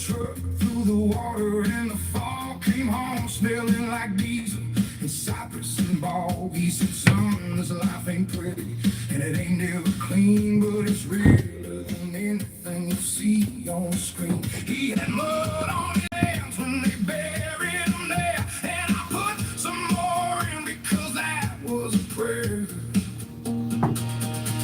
truck through the water in the fall. Came home smelling like diesel and cypress and bog. He said, son, this life ain't pretty and it ain't never clean, but it's realer than anything you see on the screen. He had mud on his hands when they buried him there, and I put some more in because that was a prayer. And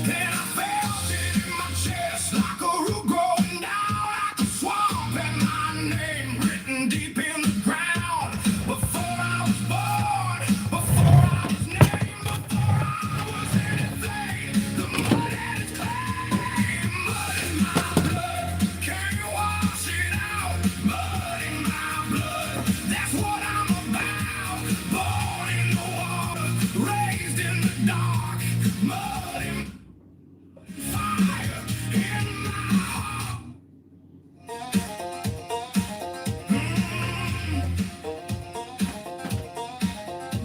I felt it in my chest like a root growing down like a swamp, and my name written deep in the ground. Before I was born, before I was named, before I was anything, the mud had its claim. Mud in my blood, can't wash it out. Mud in my blood, that's what I'm about. Born in the water, raised in the dark. Mud in fire in my heart.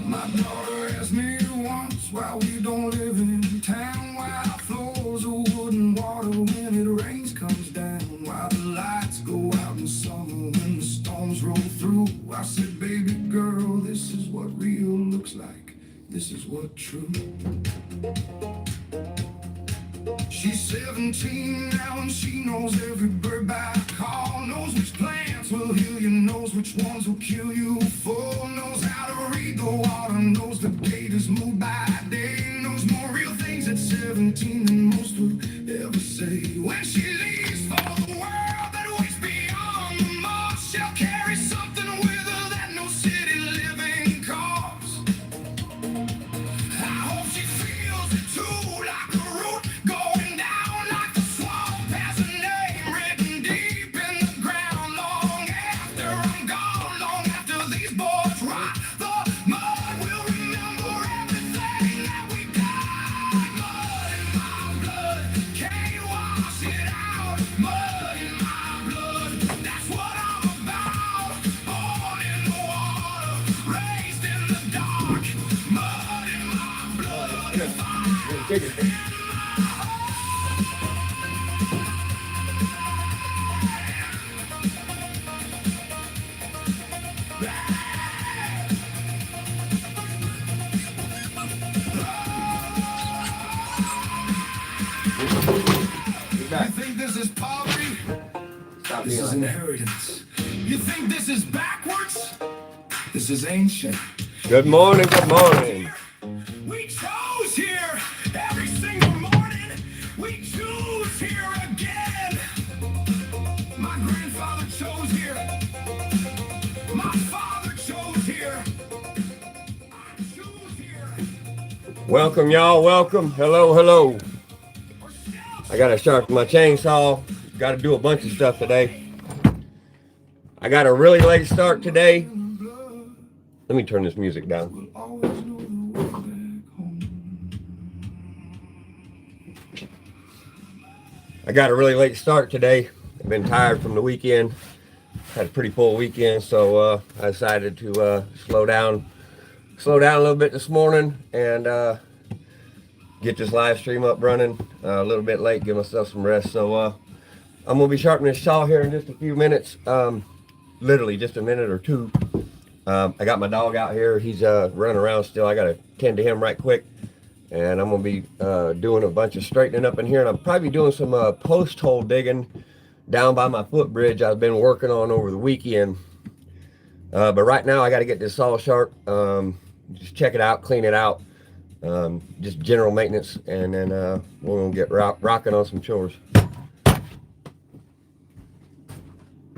My daughter asked me once why we don't live in town, why our floors are wood and water when it rains comes down, why the lights go out in summer when the storms roll through. I said, baby girl, this is what real looks like. This is what true. She's 17 now and she knows every bird by call, knows which plants will heal you, knows which ones will kill you full, knows how to read the water, knows the gate is moved by day, knows more real things at 17 than most would ever say. When she leaves for the world that waits beyond the marsh, she'll carry something with her that no city living costs. I hope she feels it too, like a root going down like the swamp, has a name written deep in the ground. Long after I'm gone, long after these boys rot, the mud will remember everything that we got. Mud in my blood, can't wash it out. Mud in my blood, that's what I'm about. Born in the water, raised in the dark. Mud in my blood, fire. You think this is poverty? This is inheritance. You think this is backwards? This is ancient. Good morning, good morning. We chose here every single morning. We choose here again. My grandfather chose here. My father chose here. I choose here. Welcome, y'all. Welcome. Hello, hello. I got to sharpen my chainsaw. Got to do a bunch of stuff today. I got a really late start today. Let me turn this music down. Always know the way back home. I got a really late start today. I've been tired from the weekend. Had a pretty full weekend, so I decided to slow down a little bit this morning and get this live stream up running a little bit late, give myself some rest. So I'm gonna be sharpening this saw here in just a few minutes, literally just a minute or two. I got my dog out here. He's running around still. I gotta tend to him right quick, and I'm gonna be doing a bunch of straightening up in here, and I'm probably doing some post hole digging down by my footbridge I've been working on over the weekend. But right now I got to get this saw sharp, just check it out, clean it out, just general maintenance, and then we're gonna get rocking on some chores.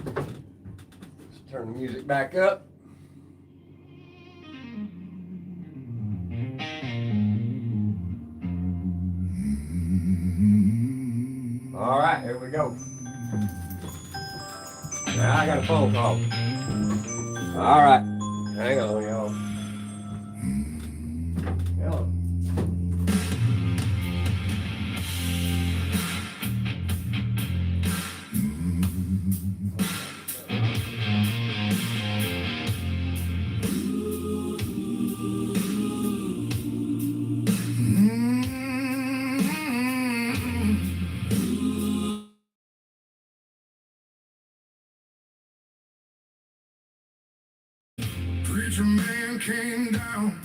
Let's turn the music back up. All right, here we go. Now I got a phone call. All right, hang on, y'all. Hello. preacher man came down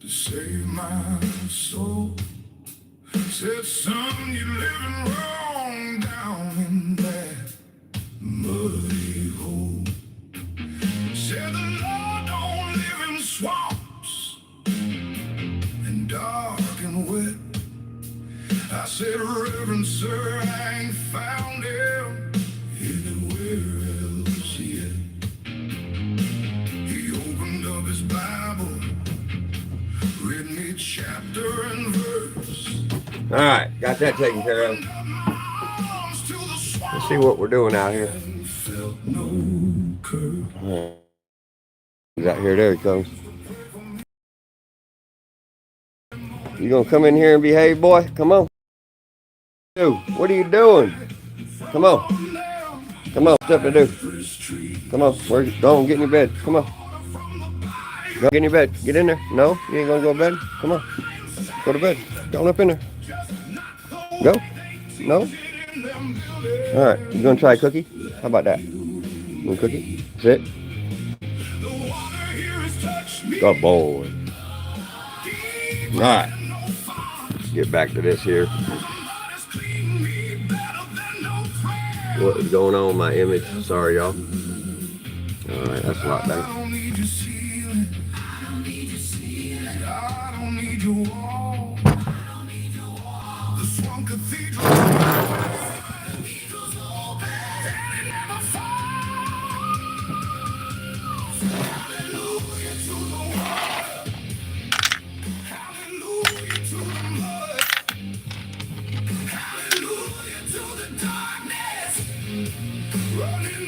to save my soul. Said, son, you're living wrong down in that muddy hole. Said the Lord don't live in swamps and dark and wet. I said, Reverend sir, I ain't found him anywhere else yet. He opened up his Bible, read me chapter and verse. All right, got that taken care of. Let's see what we're doing out here. He's out here. There he comes. You gonna come in here and behave, boy? Come on. What are you doing? Come on. Come on, stuff to do. Come on, go on, get in your bed. Come on. Go get in your bed. Get in there. No, you ain't gonna go to bed. Come on. Go to bed. Go on up in there. Go. No. All right. You gonna try a cookie? How about that? You want a cookie? Sit. Good boy. All right. Let's get back to this here. What is going on with my image? Sorry, y'all. All right, that's a lot better.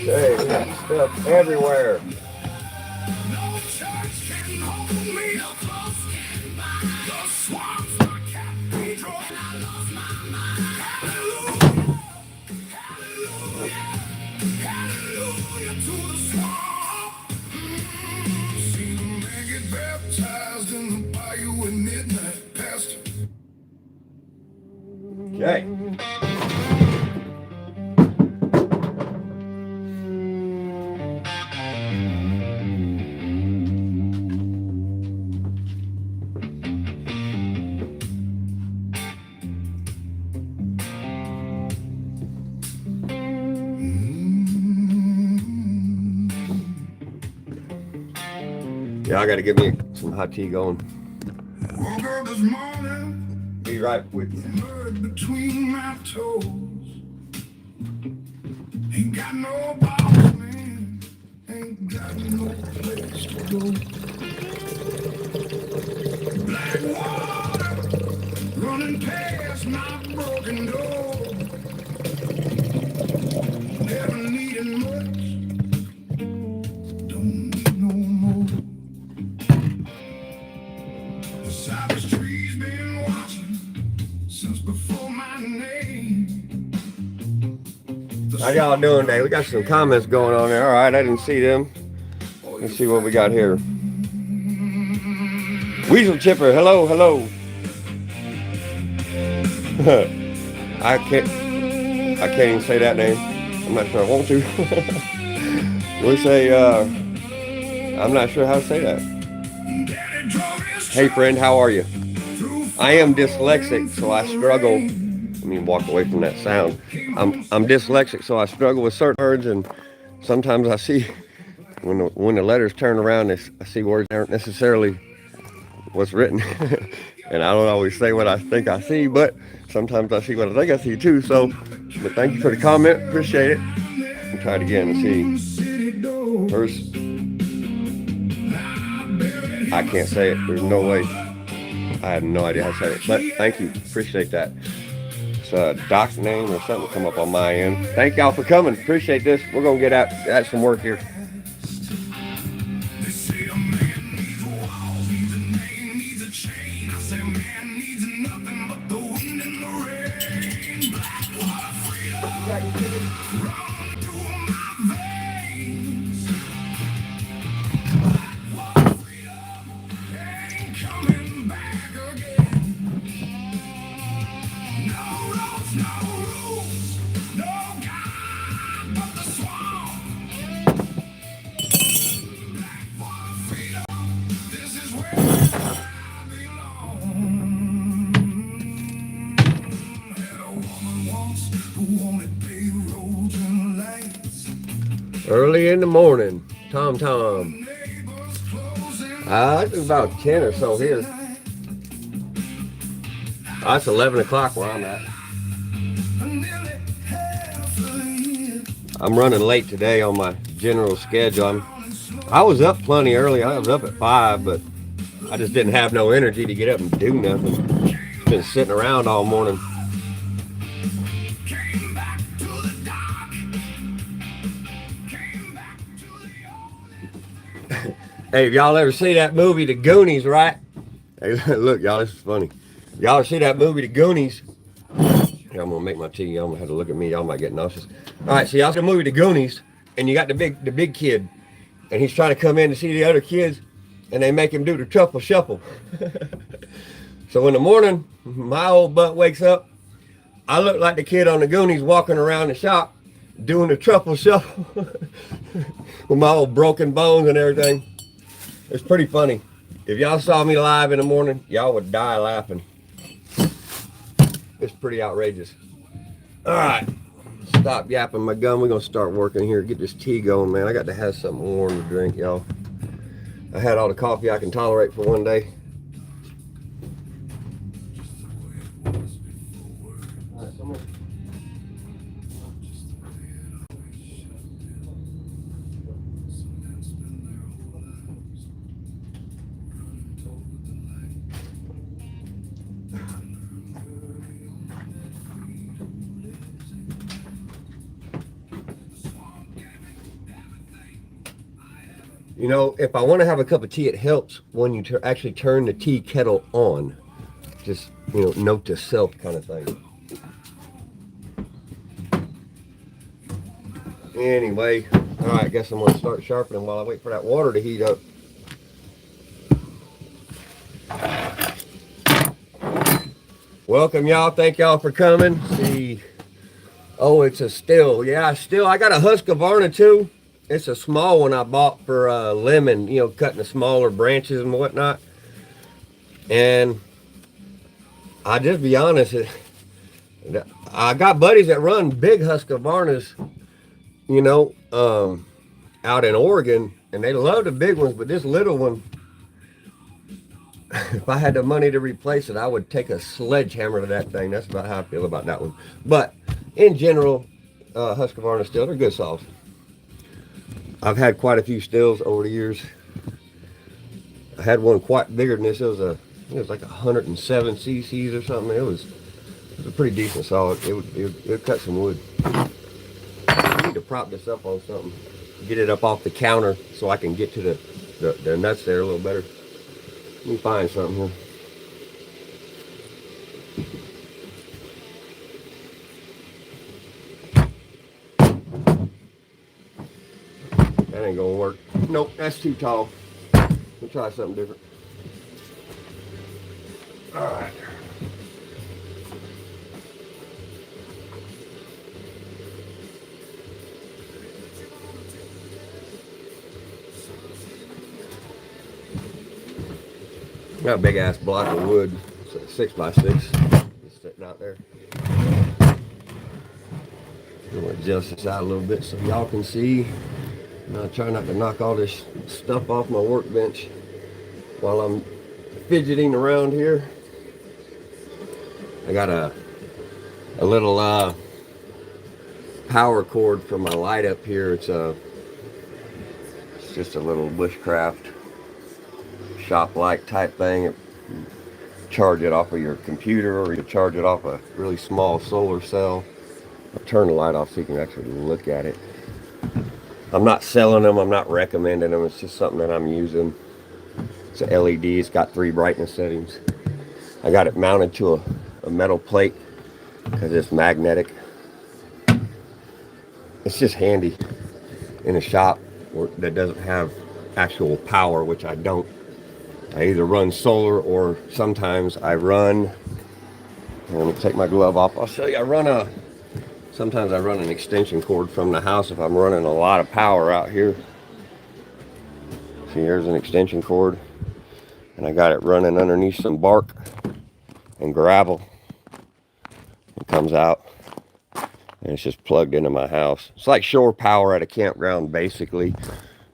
Hey, we got stuff everywhere. Okay. Yeah, I gotta get me some hot tea going. Woke up this morning, Be right with you. blood between my toes. Ain't got no boss, man. Ain't got no place to go. Black water running past my broken door. Never needed much, don't need no more. The savage trees been watching since before my name. How y'all doing today? We got some comments going on there. All right, I didn't see them. Let's see what we got here. Weasel Chipper, hello, hello. I can't even say that name. I'm not sure I want to. We'll say, I'm not sure how to say that. Hey friend, how are you? I am dyslexic, so I struggle. Let me walk away from that sound. I'm dyslexic, so I struggle with certain words, and sometimes I see when the letters turn around, I see words that aren't necessarily what's written, and I don't always say what I think I see, but sometimes I see what I think I see too. So, but thank you for the comment, appreciate it. I'll try it again and see. First, I can't say it. There's no way. I have no idea how to say it, but thank you, appreciate that. It's a doc name or something come up on my end. Thank y'all for coming, appreciate this. We're gonna get at some work here. Early in the morning. Tom. Neighbors closing It's about 10 or so here. It's 11 o'clock where I'm at. nearly half a year. I'm running late today on my general schedule. I was up plenty early. I was up at 5, but I just didn't have no energy to get up and do nothing. Been sitting around all morning. Came back to the dark. Came back to the old. Hey, if y'all ever see that movie, The Goonies, right? Hey, look, y'all, this is funny. Y'all ever see that movie, The Goonies? Here, I'm gonna make my tea. Y'all gonna have to look at me. Y'all might get nauseous. All right, so y'all see the movie, The Goonies, and you got the big kid, and he's trying to come in to see the other kids, and they make him do the truffle shuffle. So in the morning, my old butt wakes up. I look like the kid on The Goonies walking around the shop doing the truffle shuffle with my old broken bones and everything. It's pretty funny. If y'all saw me live in the morning, y'all would die laughing. It's pretty outrageous. All right, stop yapping my gum. We're gonna start working here. Get this tea going, man. I got to have something warm to drink, y'all. I had all the coffee I can tolerate for one day. You know, if I want to have a cup of tea, it helps when you actually turn the tea kettle on. Just, you know, note to self kind of thing. Anyway, all right, I guess I'm going to start sharpening while I wait for that water to heat up. Welcome, y'all. Thank y'all for coming. See, oh, it's a still. Yeah, still. I got a Husqvarna too. It's a small one I bought for lemon, you know, cutting the smaller branches and whatnot. And I just be honest, I got buddies that run big Husqvarnas, you know, out in Oregon, and they love the big ones, but this little one, if I had the money to replace it, I would take a sledgehammer to that thing. That's about how I feel about that one. But in general, Husqvarna still, they're good saws. I've had quite a few stills over the years. I had one quite bigger than this. It was like 107 cc's or something. It was a pretty decent saw. It would cut some wood. I need to prop this up on something. Get it up off the counter so I can get to the nuts there a little better. Let me find something here. That ain't gonna work. Nope, that's too tall. We'll try something different. All right. Got a big ass block of wood. It's a 6x6. It's sitting out there. I'm gonna adjust this out a little bit so y'all can see. Now try not to knock all this stuff off my workbench while I'm fidgeting around here. I got a little power cord for my light up here. It's just a little bushcraft shop light type thing. You charge it off of your computer, or you charge it off a really small solar cell. I'll turn the light off so you can actually look at it. I'm not selling them, I'm not recommending them, it's just something that I'm using. It's a LED, it's got 3 brightness settings. I got it mounted to a metal plate because it's magnetic. It's just handy in a shop that doesn't have actual power, which I don't. I either run solar or sometimes I run, let me take my glove off, I'll show you. Sometimes I run an extension cord from the house if I'm running a lot of power out here. See, here's an extension cord, and I got it running underneath some bark and gravel. It comes out, and it's just plugged into my house. It's like shore power at a campground basically,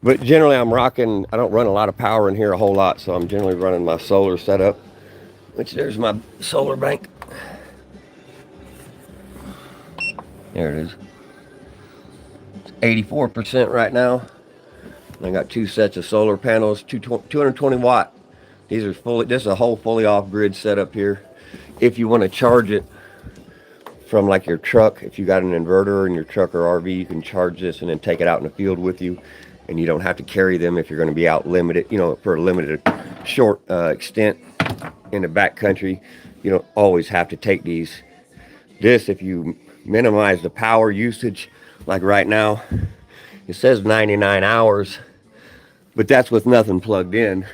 but generally I'm rocking, I don't run a lot of power in here a whole lot, so I'm generally running my solar setup, which there's my solar bank. There it is. It's 84% right now. I got 2 sets of solar panels, 220 watt. These are fully, this is a whole fully off-grid setup here. If you want to charge it from like your truck, if you got an inverter in your truck or RV, you can charge this and then take it out in the field with you, and you don't have to carry them if you're going to be out limited, you know, for a limited short extent in the backcountry. You don't always have to take these. This, if you minimize the power usage, like right now, it says 99 hours, but that's with nothing plugged in.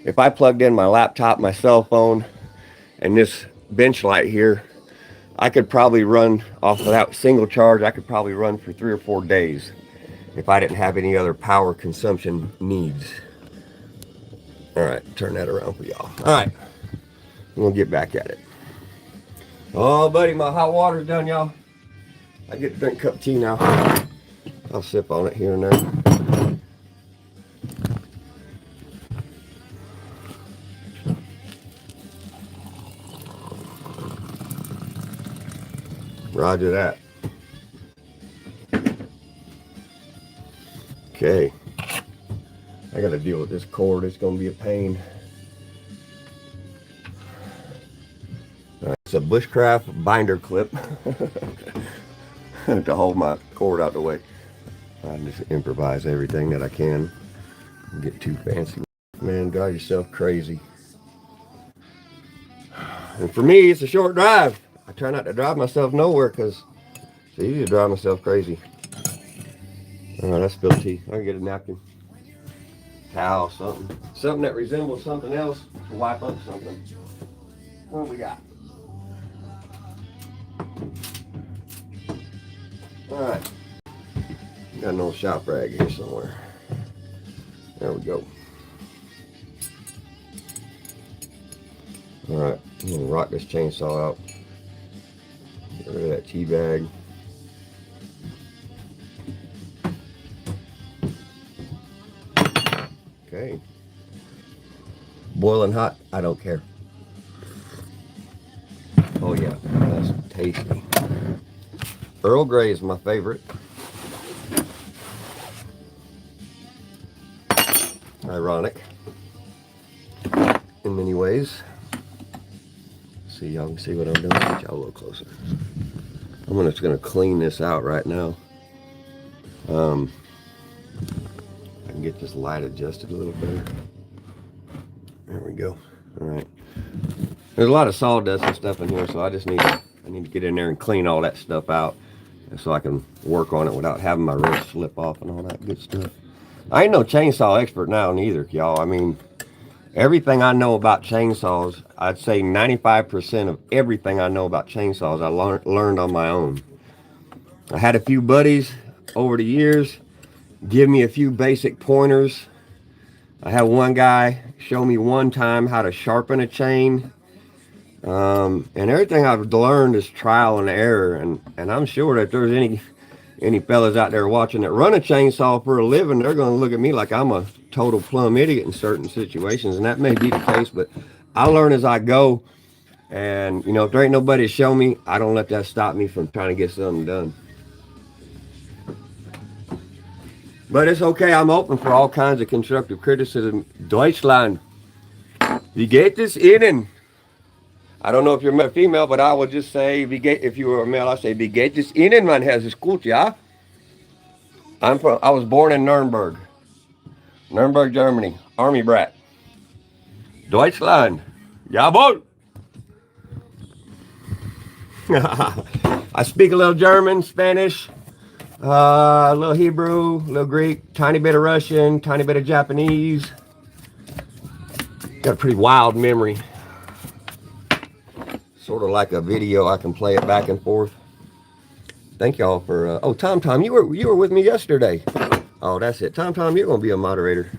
If I plugged in my laptop, my cell phone, and this bench light here, I could probably run off of that single charge. I could probably run for 3 or 4 days if I didn't have any other power consumption needs. All right, turn that around for y'all. All right, we'll get back at it. Oh, buddy, my hot water's done, y'all. I get to drink a cup of tea now. I'll sip on it here and there. Roger that. Okay. I gotta deal with this cord. It's gonna be a pain. All right, it's a bushcraft binder clip to hold my cord out the way. I just improvise everything that I can. Don't get too fancy. Man, drive yourself crazy. And for me, it's a short drive. I try not to drive myself nowhere because it's easy to drive myself crazy. All right, I spilled tea. I can get a napkin, towel, something that resembles something else to wipe up something. What do we got? All right, got an old shop rag here somewhere. There we go. All right, I'm gonna rock this chainsaw out. Get rid of that tea bag. Okay. Boiling hot, I don't care. Oh yeah, that's tasty. Earl Grey is my favorite. Ironic in many ways. See, y'all can see what I'm doing. Get y'all a little closer. I'm just gonna clean this out right now. I can get this light adjusted a little better. There we go. All right. There's a lot of sawdust and stuff in here, so I need to get in there and clean all that stuff out, and so I can work on it without having my wrist slip off and all that good stuff. I ain't no chainsaw expert now neither, y'all. I mean, everything I know about chainsaws, I'd say 95% of everything I know about chainsaws I learned on my own. I had a few buddies over the years give me a few basic pointers. I had one guy show me one time how to sharpen a chain. And everything I've learned is trial and error. And I'm sure that there's any fellas out there watching that run a chainsaw for a living, they're going to look at me like I'm a total plumb idiot in certain situations. And that may be the case, but I learn as I go. And, you know, if there ain't nobody to show me, I don't let that stop me from trying to get something done. But it's okay. I'm open for all kinds of constructive criticism. Deutschland. Wie geht es Ihnen? I don't know if you're a female, but I will just say, if you were a male, I say, wie geht es Ihnen, mein Herr? Ist gut, ja? I was born in Nuremberg, Germany. Army brat. Deutschland. Jawohl. I speak a little German, Spanish, a little Hebrew, a little Greek, tiny bit of Russian, tiny bit of Japanese. Got a pretty wild memory. Sort of like a video, I can play it back and forth. Thank y'all for, oh, Tom, you were with me yesterday. Oh, that's it. Tom, you're going to be a moderator.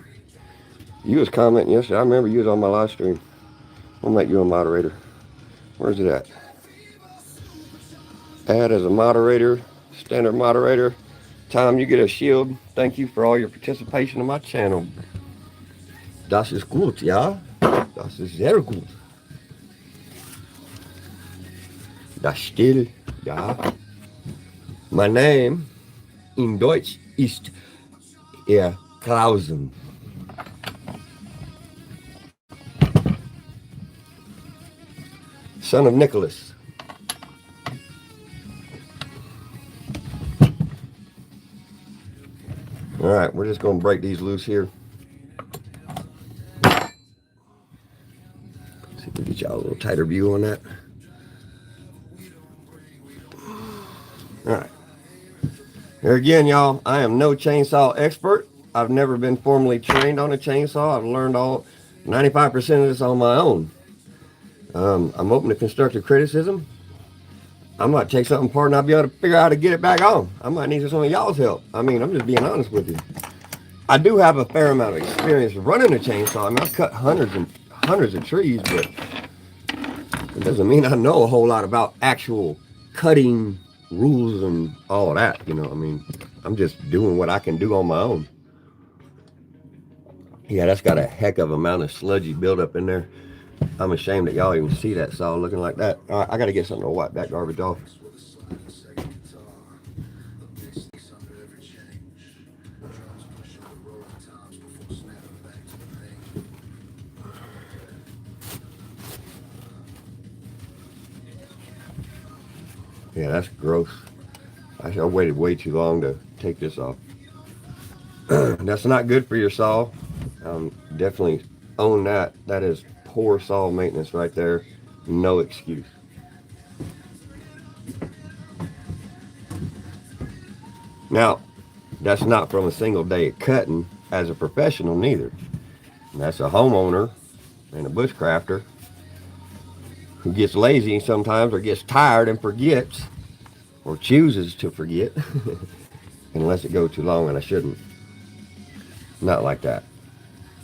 You was commenting yesterday. I remember you was on my live stream. I'll make you a moderator. Where's it at? add as a moderator, standard moderator. Tom, you get a shield. Thank you for all your participation in my channel. Das ist gut, ja? Das ist sehr gut. Das still, ja. My name in Deutsch ist Klausen. Son of Nicholas. All right, we're just going to break these loose here. See if we get y'all a little tighter view on that. All right. Here again, y'all, I am no chainsaw expert. I've never been formally trained on a chainsaw. I've learned all 95% of this on my own. I'm open to constructive criticism. I might take something apart and I'll be able to figure out how to get it back on. I might need some of y'all's help. I mean, I'm just being honest with you. I do have a fair amount of experience running a chainsaw. I mean, I've cut hundreds of trees, but it doesn't mean I know a whole lot about actual cutting rules and all of that. You know, I mean, I'm just doing what I can do on my own. Yeah, that's got a heck of amount of sludgy buildup in there. I'm ashamed that y'all even see that saw looking like that. All right, I got to get something to wipe that garbage off. Yeah, that's gross. I waited way too long to take this off. That's not good for your saw. Definitely own that. That is poor saw maintenance right there. No excuse. Now, that's not from a single day of cutting as a professional neither. That's a homeowner and a bushcrafter who gets lazy sometimes or gets tired and forgets or chooses to forget and lets it go too long, and I shouldn't. Not like that.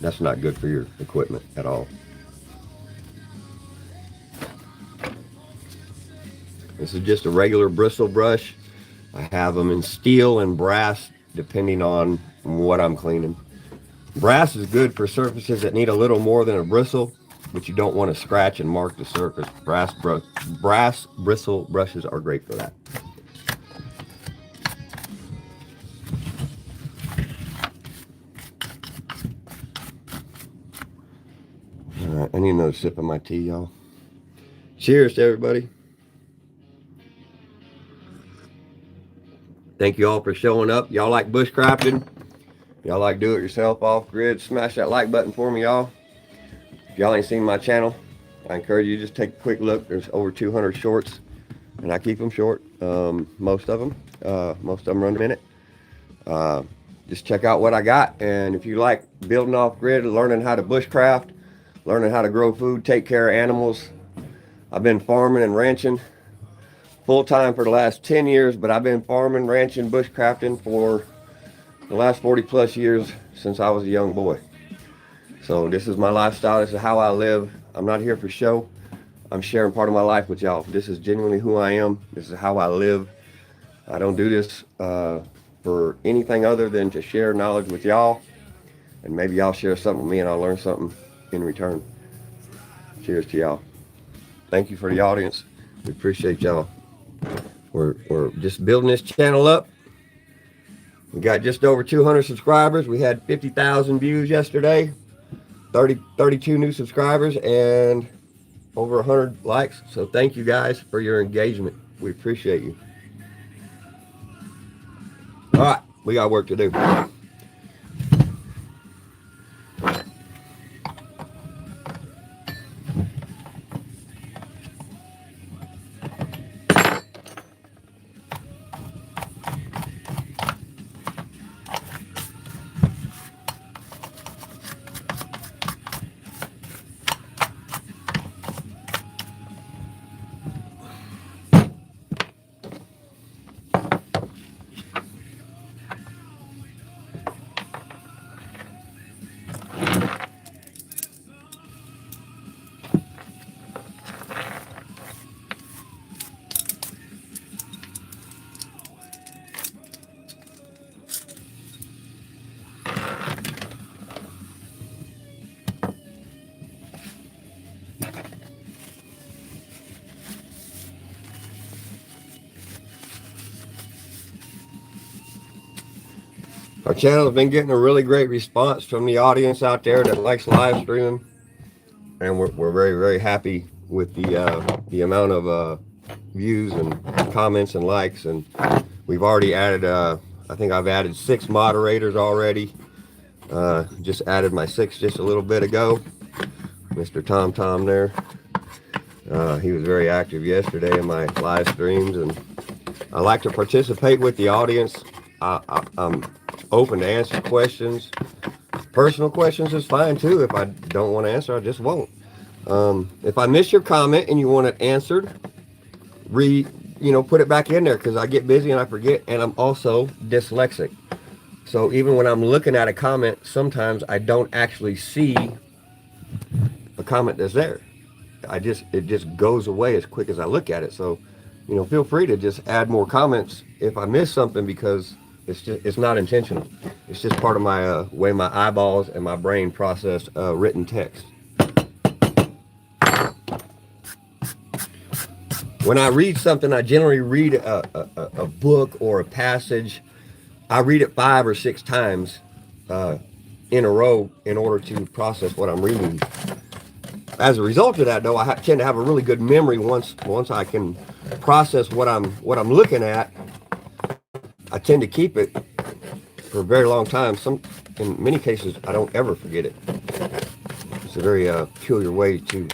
That's not good for your equipment at all. This is just a regular bristle brush. I have them in steel and brass depending on what I'm cleaning. Brass is good for surfaces that need a little more than a bristle, but you don't want to scratch and mark the surface. Brass bristle brushes are great for that. All right, I need another sip of my tea, y'all. Cheers to everybody. Thank you all for showing up. Y'all like bushcrafting? Y'all like do it yourself off grid? Smash that like button for me, y'all. If y'all ain't seen my channel, I encourage you to just take a quick look. There's over 200 shorts, and I keep them short. Most of them run a minute. Just check out what I got, and if you like building off grid, learning how to bushcraft, learning how to grow food, take care of animals. I've been farming and ranching full-time for the last 10 years, but I've been farming, ranching, bushcrafting for the last 40 plus years since I was a young boy. So this is my lifestyle. This is how I live. I'm not here for show. I'm sharing part of my life with y'all. This is genuinely who I am. This is how I live. I don't do this for anything other than to share knowledge with y'all, and maybe y'all share something with me and I'll learn something in return. Cheers to y'all. Thank you for the audience. We appreciate y'all. We're just building this channel up. We got just over 200 subscribers. We had 50,000 views yesterday, 32 new subscribers, and over 100 likes. So thank you guys for your engagement. We appreciate you. All right, we got work to do. Our channel has been getting a really great response from the audience out there that likes live streaming, and we're very, very happy with the amount of views and comments and likes. And we've already added I think I've added 6 moderators already. Just added my 6th just a little bit ago. Mr. Tom there. He was very active yesterday in my live streams, and I like to participate with the audience. I'm open to answer questions. Personal questions is fine too. If I don't want to answer, I just won't. If I miss your comment and you want it answered, put it back in there, because I get busy and I forget, and I'm also dyslexic. So even when I'm looking at a comment, sometimes I don't actually see a comment that's there. It just goes away as quick as I look at it. So, feel free to just add more comments if I miss something, because it's not intentional. It's just part of my way my eyeballs and my brain process written text. When I read something, I generally read a book or a passage. I read it 5 or 6 times in a row in order to process what I'm reading. As a result of that, though, I tend to have a really good memory once I can process what I'm looking at. I tend to keep it for a very long time. In many cases, I don't ever forget it. It's a very peculiar way to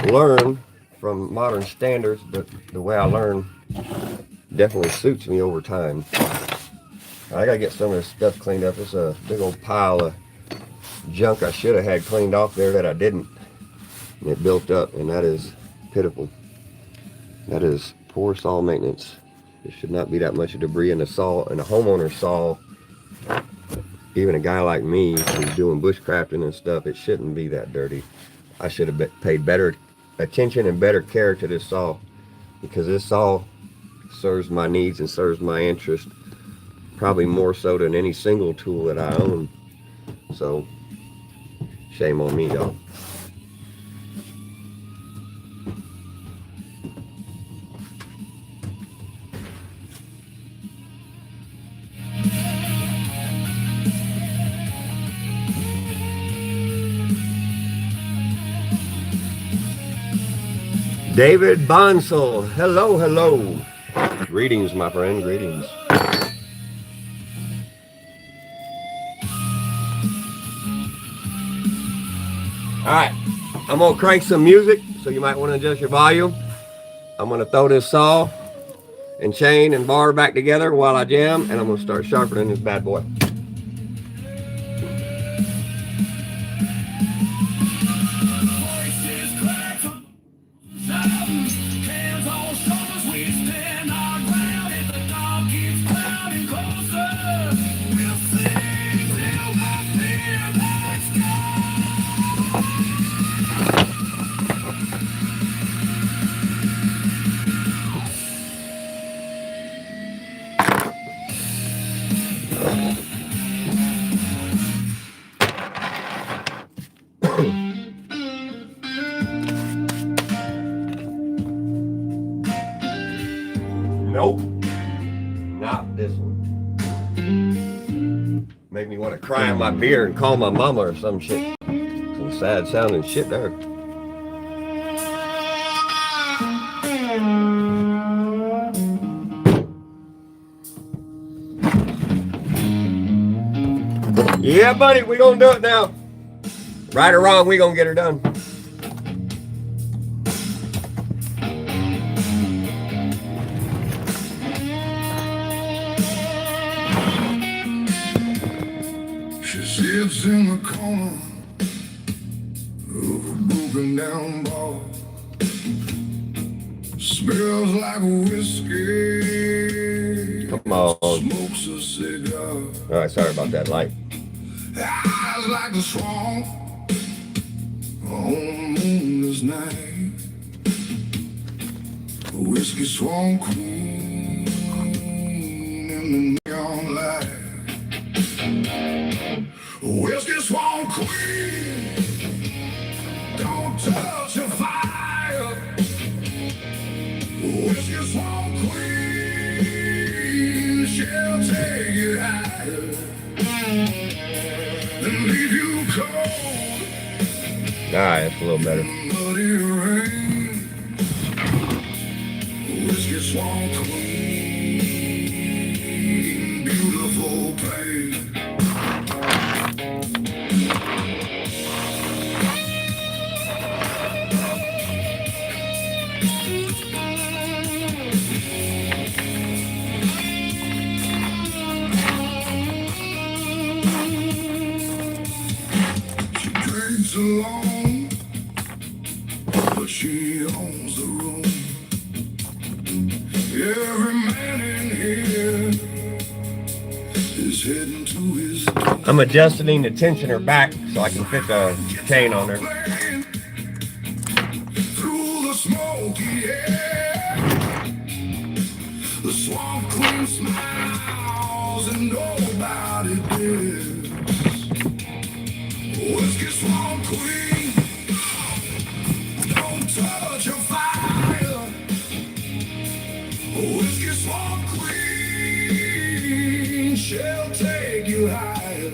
learn from modern standards, but the way I learn definitely suits me over time. I gotta get some of this stuff cleaned up. It's a big old pile of junk I should have had cleaned off there that I didn't. And it built up, and that is pitiful. That is poor saw maintenance. There should not be that much debris in a saw, in a homeowner's saw. Even a guy like me who's doing bushcrafting and stuff, it shouldn't be that dirty. I should have paid better attention and better care to this saw, because this saw serves my needs and serves my interest probably more so than any single tool that I own. So shame on me, y'all. David Bonsall, hello. Greetings, my friend, greetings. All right, I'm gonna crank some music, so you might want to adjust your volume. I'm gonna throw this saw and chain and bar back together while I jam, and I'm gonna start sharpening this bad boy. Nope, not this one. Make me want to cry in my beer and call my mama or some shit. Some sad sounding shit there. Yeah, buddy, we gonna do it now. Right or wrong, we gonna get her done. She sits in the corner of a broken down bar. Smells like whiskey. Come on. Smokes a cigar. All right, sorry about that light. Eyes like the swan on a moonless night. A whiskey swan queen in the neon light. Whiskey swan queen, don't touch a fire. Whiskey swan queen, she'll take you higher. Alright, that's a little better. Muddy rain, whiskey swamp queen, beautiful pain. She drinks alone, but she owns the room. Every man in here is heading to his doom. I'm adjusting the tensioner back so I can fit the chain on there. Through the smoky air, the swamp queen smiles and nobody dares. Whiskey swamp queen, don't touch your fire. Whiskey swamp queen, she'll take you higher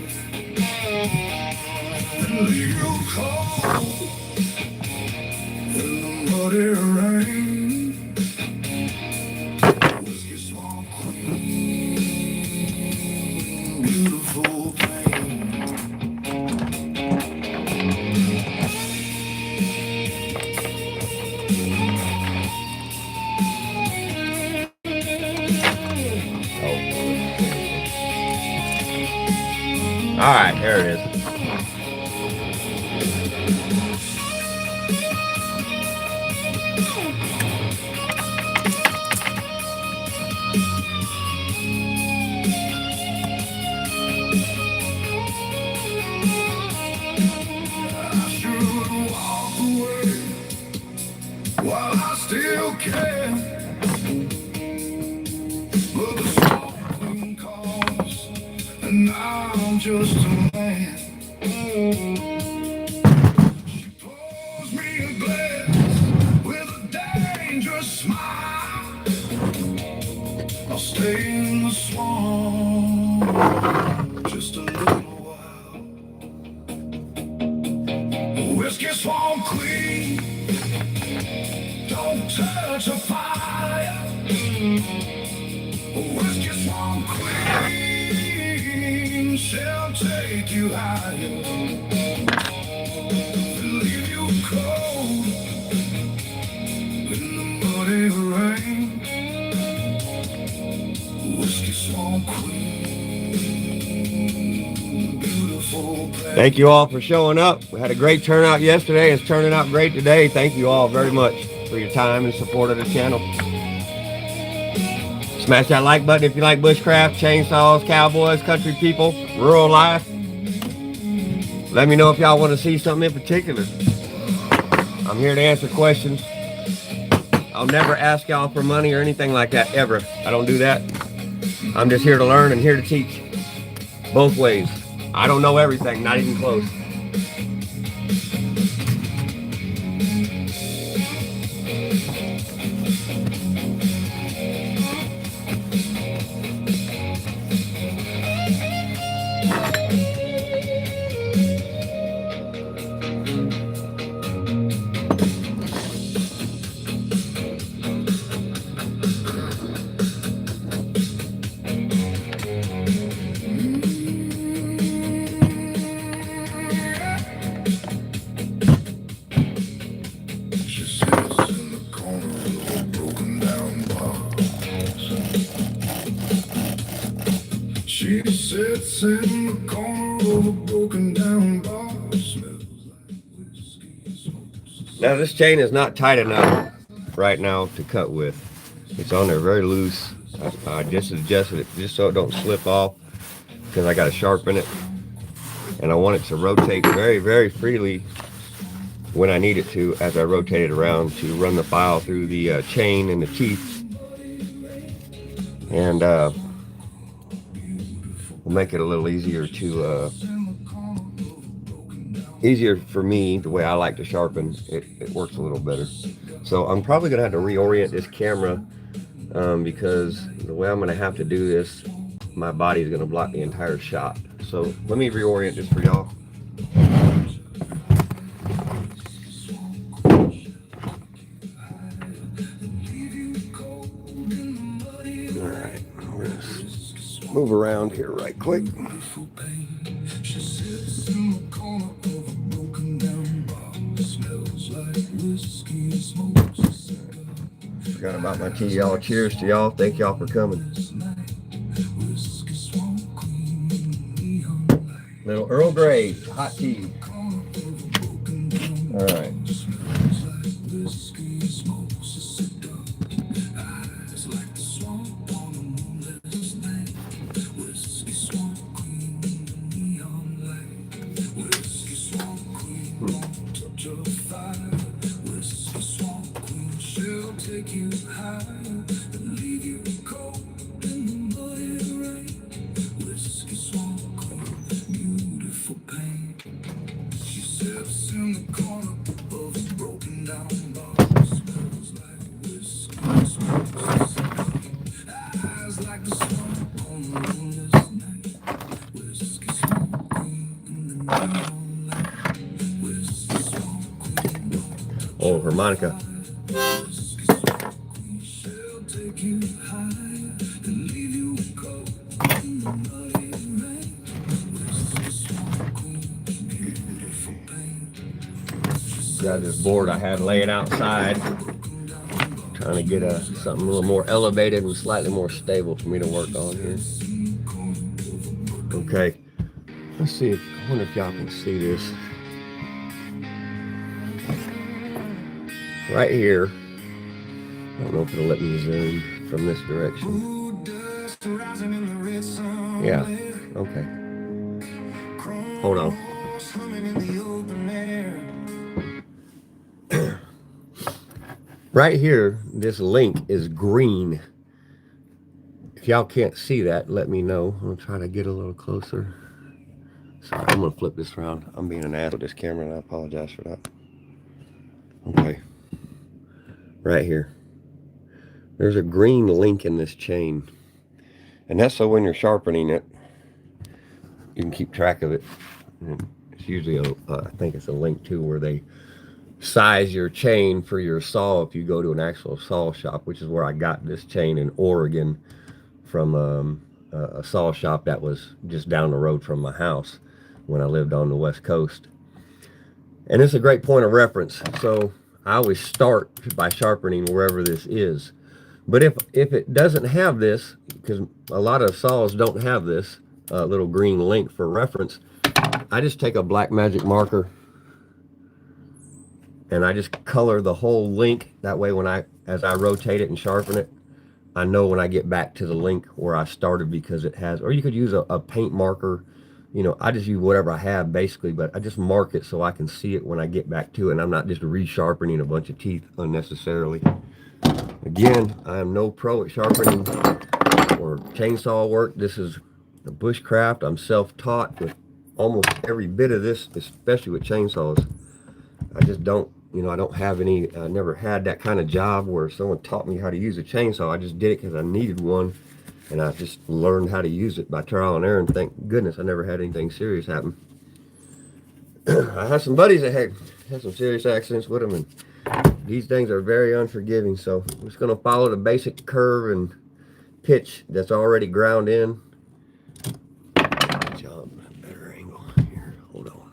and leave you cold in the muddy rain. Whiskey swamp queen, beautiful pain. Alright, there it is. I should walk away while I still can, but the swamp queen calls, and I'm just a man. She pours me a glass with a dangerous smile. I'll stay in the swamp just a little while. Whiskey swamp queen, don't touch a fire. Whiskey swamp queen, she'll take you higher and leave you cold in the muddy rain. Whiskey swamp queen, beautiful pain. Thank you all for showing up. We had a great turnout yesterday. It's turning out great today. Thank you all very much for your time and support of the channel. Smash that like button if you like bushcraft, chainsaws, cowboys, country people, rural life. Let me know if y'all want to see something in particular. I'm here to answer questions. I'll never ask y'all for money or anything like that, ever. I don't do that. I'm just here to learn and here to teach. Both ways. I don't know everything, not even close. She sits in the corner of a broken down box. She sits in the corner of a broken down box. Smells like whiskey, smokes. Now this chain is not tight enough right now to cut with. It's on there very loose. I just adjusted it just so it don't slip off because I got to sharpen it. And I want it to rotate very, very freely when I need it to as I rotate it around to run the file through the chain and the teeth. And will make it a little easier to easier for me, the way I like to sharpen. It works a little better. So I'm probably gonna have to reorient this camera because the way I'm gonna have to do this, my body is gonna block the entire shot. So let me reorient this for y'all. around here right quick. She sits in the corner of a broken down bar. Smells like whiskey and smokes a cigar. Forgot about my tea, y'all. Cheers to y'all. Thank y'all for coming. Whiskey swamp queen in the neon light. Little Earl Grey hot tea. All right. Smells like whiskey and smokes a cigar. Eyes like the swamp on a moonless night. Whiskey swamp queen in the neon light. Whiskey swamp queen won't touch a fire. Whiskey swamp queen, she'll take you higher and leave you cold in the muddy rain. Whiskey swamp queen, beautiful pain. She sits in the corner of a broken down bar. Smells like whiskey and smokes a cigar. Eyes like the swamp on a moonless night. Whiskey swamp queen in the neon light. Whiskey swamp queen won't touch Oh, harmonica. whiskey swamp queen, she'll take you higher and leave you cold in the muddy rain. Whiskey swamp queen, beautiful pain. Got this board I had laying outside. Trying to get something a little more elevated and slightly more stable for me to work on here. Okay. Let's see if, I wonder if y'all can see this. Right here. I don't know if it'll let me zoom from this direction. Yeah, okay. Hold on. Right here, this link is green. If y'all can't see that, let me know. I'm gonna try to get a little closer. Sorry, I'm gonna flip this around. I'm being an ass with this camera and I apologize for that. Okay. Right here. There's a green link in this chain. And that's so when you're sharpening it, you can keep track of it. And it's usually I think it's a link too where they size your chain for your saw if you go to an actual saw shop, which is where I got this chain in Oregon from a saw shop that was just down the road from my house when I lived on the West Coast. And it's a great point of reference. So I always start by sharpening wherever this is. But if it doesn't have this, because a lot of saws don't have this little green link for reference, I just take a black magic marker and I just color the whole link. That way as I rotate it and sharpen it, I know when I get back to the link where I started, because it has, or you could use a paint marker. You know, I just use whatever I have basically, but I just mark it so I can see it when I get back to it and I'm not just resharpening a bunch of teeth unnecessarily. Again, I am no pro at sharpening or chainsaw work. This is a bushcraft. I'm self-taught with almost every bit of this, especially with chainsaws. I just don't, you know, I don't have any, I never had that kind of job where someone taught me how to use a chainsaw. I just did it because I needed one, and I just learned how to use it by trial and error, and thank goodness I never had anything serious happen. I have some buddies that had some serious accidents with them, and these things are very unforgiving, so I'm just going to follow the basic curve and pitch that's already ground in. Jump, better angle here. Hold on.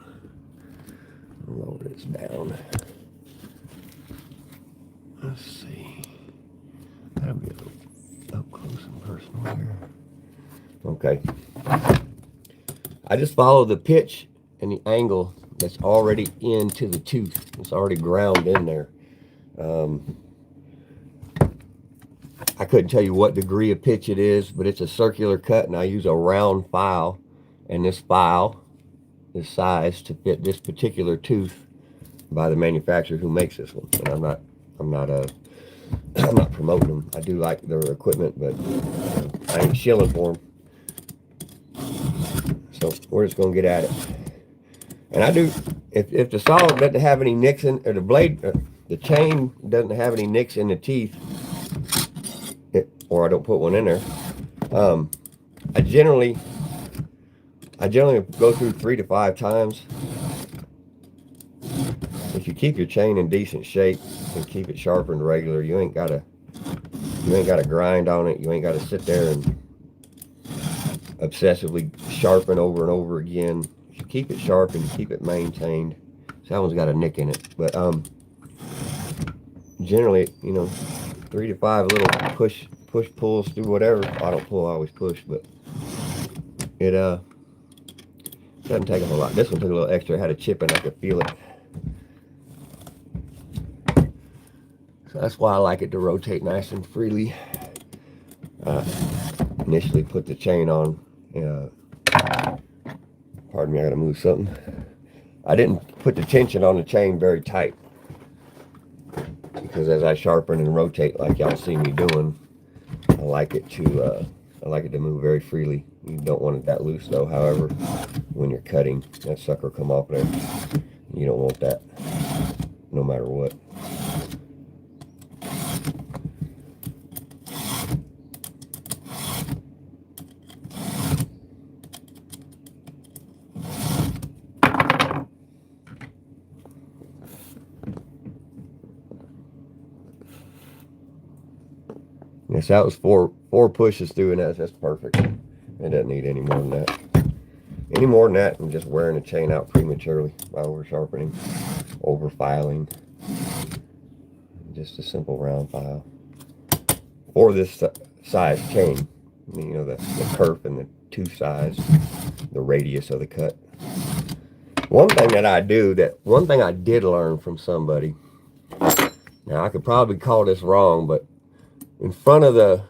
Lower this down. Let's see. That'll be a little up close and personal here. Okay. I just follow the pitch and the angle that's already into the tooth. It's already ground in there. I couldn't tell you what degree of pitch it is, but it's a circular cut, and I use a round file, and this file is sized to fit this particular tooth by the manufacturer who makes this one. And I'm not promoting them. I do like their equipment, but I ain't shilling for them. So we're just gonna get at it. And I do, if the saw doesn't have any nicks in, or the blade, the chain doesn't have any nicks in the teeth, or I don't put one in there, I generally go through 3 to 5 times. If you keep your chain in decent shape and keep it sharpened regular, you ain't gotta grind on it. You ain't gotta sit there and obsessively sharpen over and over again. You keep it sharp and you keep it maintained. So that one's got a nick in it, but generally, you know, 3 to 5 little push pulls, do whatever. I don't pull, I always push, but it doesn't take a whole lot. This one took a little extra. It had a chip and I could feel it. So that's why I like it to rotate nice and freely. Initially put the chain on. Pardon me, I gotta move something. I didn't put the tension on the chain very tight, because as I sharpen and rotate like y'all see me doing, I like it to move very freely. You don't want it that loose though. However, when you're cutting, that sucker will come off there. You don't want that, no matter what. Yes, that was four pushes through, and that's perfect. It doesn't need any more than that. Any more than that, I'm just wearing the chain out prematurely by over sharpening, over filing. Just a simple round file. Or this size chain, you know, the kerf and the 2 sides, the radius of the cut. One thing that I do, one thing I did learn from somebody. Now I could probably call this wrong, but in front of the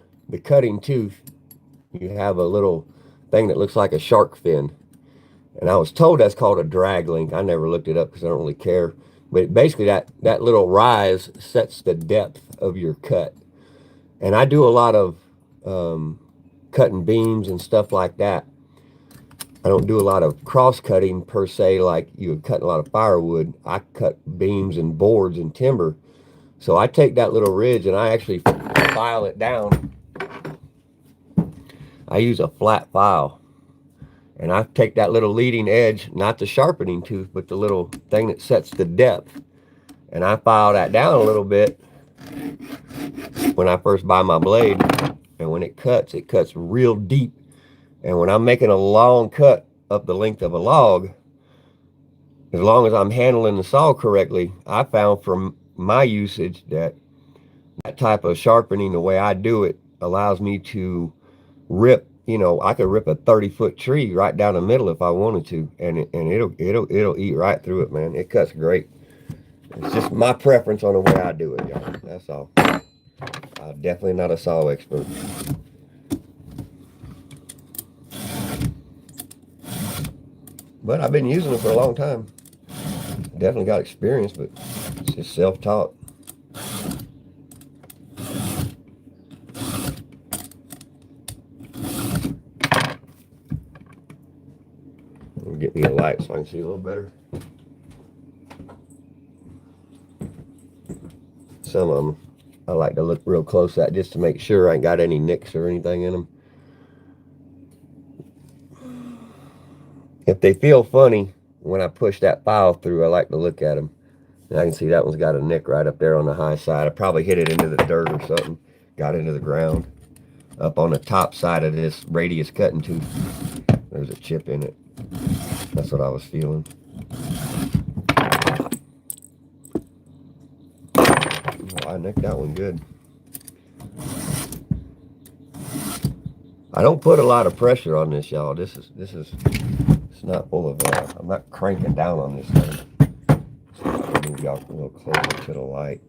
cutting tooth, you have a little thing that looks like a shark fin. And I was told that's called a drag link. I never looked it up because I don't really care. But basically that little rise sets the depth of your cut. And I do a lot of cutting beams and stuff like that. I don't do a lot of cross cutting per se, like you would cut a lot of firewood. I cut beams and boards and timber. So I take that little ridge and I actually file it down. I use a flat file. And I take that little leading edge, not the sharpening tooth, but the little thing that sets the depth. And I file that down a little bit when I first buy my blade. And when it cuts real deep. And when I'm making a long cut up the length of a log, as long as I'm handling the saw correctly, I found from my usage that type of sharpening, the way I do it, allows me to rip, you know, I could rip a 30-foot tree right down the middle if I wanted to, and it'll eat right through it, man. It cuts great. It's just my preference on the way I do it, y'all. That's all. I'm definitely not a saw expert. But I've been using it for a long time. Definitely got experience, but it's just self-taught. Get me a light so I can see a little better. Some of them I like to look real close at just to make sure I ain't got any nicks or anything in them. If they feel funny when I push that file through, I like to look at them. And I can see that one's got a nick right up there on the high side. I probably hit it into the dirt or something. Got into the ground. Up on the top side of this radius cutting tooth, there's a chip in it. That's what I was feeling. Oh, I nicked that one good. I don't put a lot of pressure on this, y'all. This is it's not full of I'm not cranking down on this thing. So I'll move y'all a little closer to the light.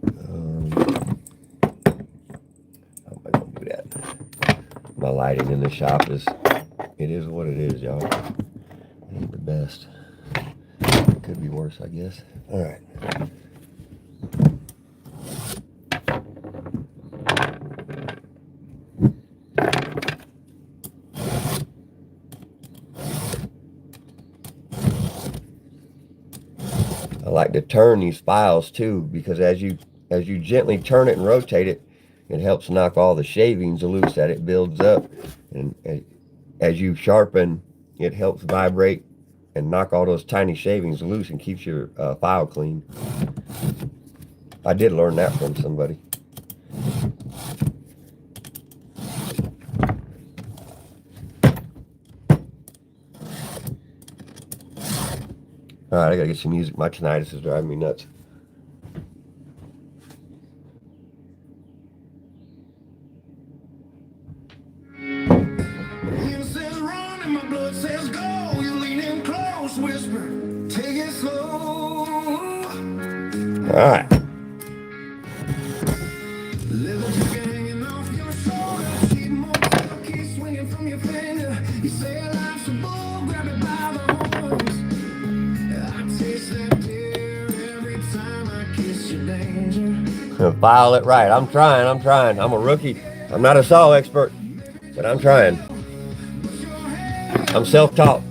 How am I gonna do that? My lighting in the shop is what it is, y'all. Ain't the best. It could be worse, I guess. All right. I like to turn these files too, because as you gently turn it and rotate it, it helps knock all the shavings loose that it builds up, and as you sharpen, it helps vibrate and knock all those tiny shavings loose and keeps your file clean. I did learn that from somebody. All right, I gotta get some music. My tinnitus is driving me nuts. You says run and my blood says go. You lean in close, whisper, take it slow. All right. Leather jacket hanging off your shoulder, sheet motel key swinging from your finger. You say life's a bull, grab it by the horns. I taste that deer every time I kiss your danger. File it right. I'm trying. I'm a rookie. I'm not a saw expert, but I'm trying. I'm self-taught.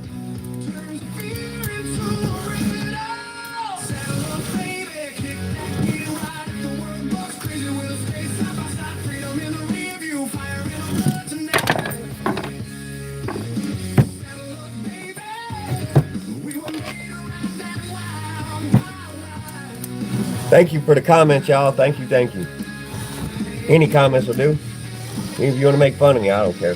Thank you for the comments, y'all. Thank you. Any comments will do. Even if you want to make fun of me, I don't care.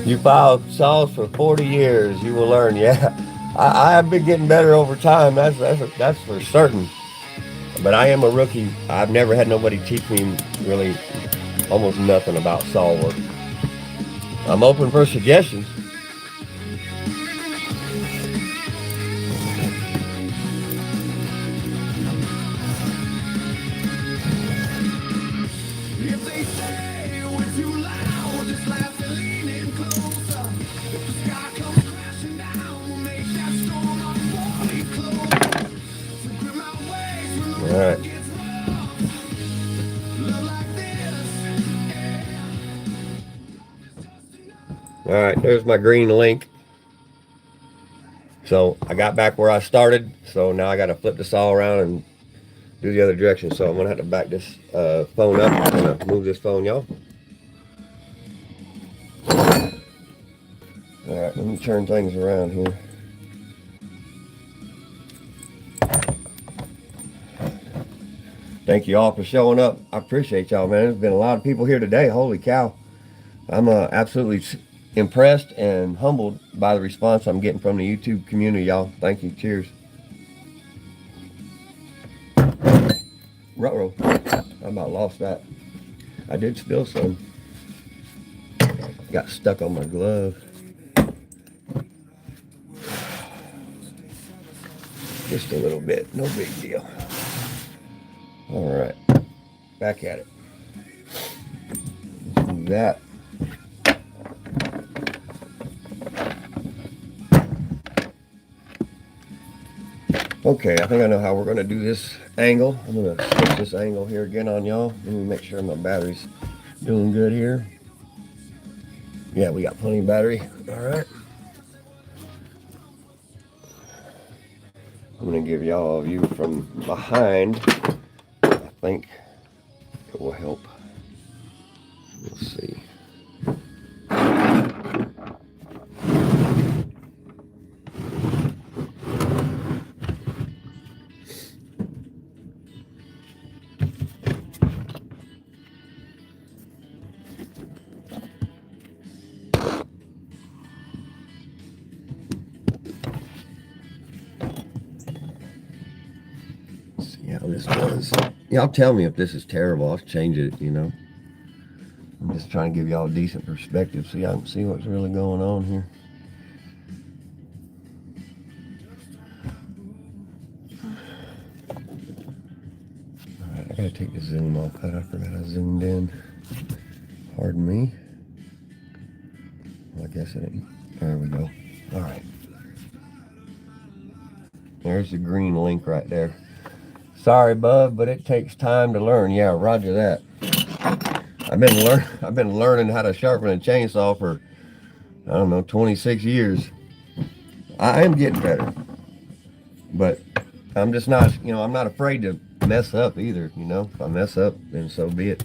You filed saws for 40 years. You will learn. Yeah, I have been getting better over time. That's for certain. But I am a rookie. I've never had nobody teach me really almost nothing about saw work. I'm open for suggestions. If they say we're too loud, just laugh and lean in closer. If the sky comes crashing down, we'll make that storm our 40 close. So grip my waist when the All right. road gets rough. Love like this, All right, there's my green link. So I got back where I started. So now I got to flip the saw around and do the other direction. So I'm gonna have to back this phone up. I'm gonna move this phone, y'all. All right, let me turn things around here. Thank you all for showing up. I appreciate y'all, man. There's been a lot of people here today. Holy cow. I'm absolutely impressed and humbled by the response I'm getting from the YouTube community, y'all. Thank you. Cheers. Ruh-roh. I about lost that. I did spill some. Got stuck on my glove. Just a little bit. No big deal. All right. Back at it. Let's do that. Okay, I think I know how we're going to do this angle. I'm going to switch this angle here again on y'all. Let me make sure my battery's doing good here. Yeah, we got plenty of battery. All right. I'm going to give y'all a view from behind. I think it will help. We'll see. See how this does. Y'all tell me if this is terrible. I'll change it, you know. I'm just trying to give y'all a decent perspective so y'all can see what's really going on here. Alright, I gotta take the zoom off. I forgot I zoomed in. Pardon me. Well, I guess it didn't. There we go. All right. There's the green link right there. Sorry, bud, but it takes time to learn. Yeah, roger that. I've been learning how to sharpen a chainsaw for, I don't know, 26 years. I am getting better, but I'm just not, I'm not afraid to mess up either. If I mess up, then so be it.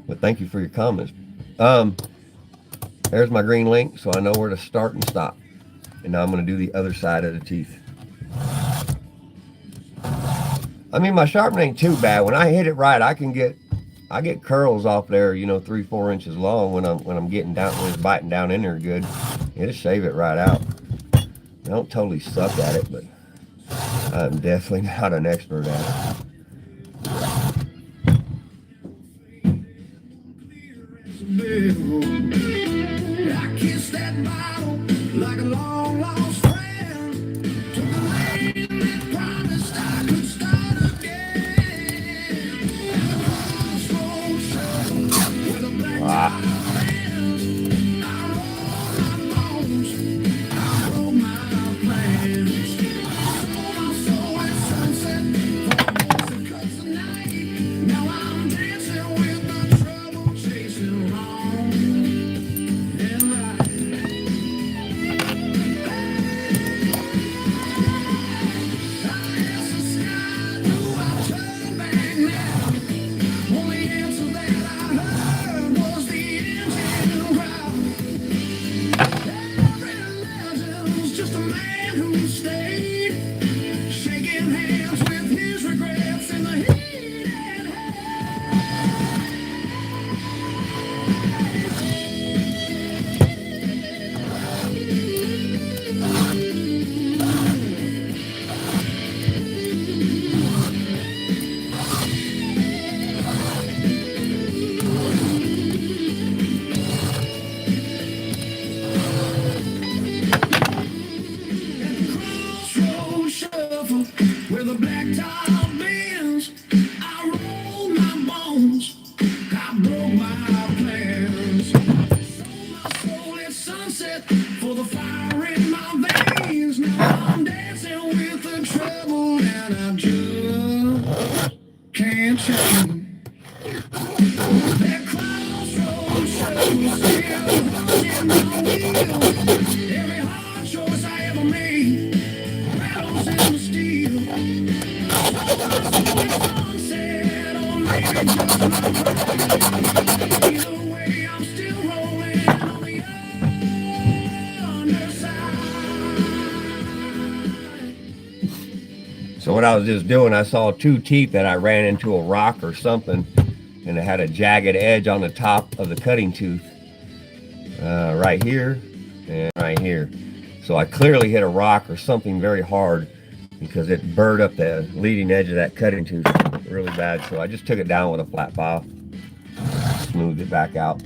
But thank you for your comments. There's my green link, so I know where to start and stop. And now I'm going to do the other side of the teeth. I mean, my sharpening ain't too bad. When I hit it right, I get curls off there, 3-4 inches long when I'm getting down, when it's biting down in there good. It'll shave it right out. I don't totally suck at it, but I'm definitely not an expert at it. I kissed that bottle like a long lost friend. Took a lane that promised I could start again. And the crossroads show with a black tie band. I rolled my bones, I broke my plans. I sold my soul at sunset for a voice that cuts the night. Now I'm dancing with the trouble chasing wrong and right. I asked the sky, do I turn back now? Only answer that I heard was the engine growl. Every legend's just a man who stayed, shaking hands with his regrets in the heat and crossroads shuffle where the black top bends. I rolled my bones, I broke my plans. Sold my soul at sunset for the fire in my veins. Now I'm dancing with the trouble and I just can't change. That crossroads shuffle still haunting my wheel. Every hard choice I ever made rattles in the steel. Sunset or maybe just my brain. Either way, I'm still rolling on the underside. So what I was just doing, I saw 2 teeth that I ran into a rock or something, and it had a jagged edge on the top of the cutting tooth, right here and right here. So I clearly hit a rock or something very hard because it burred up the leading edge of that cutting tooth really bad. So I just took it down with a flat file, smoothed it back out.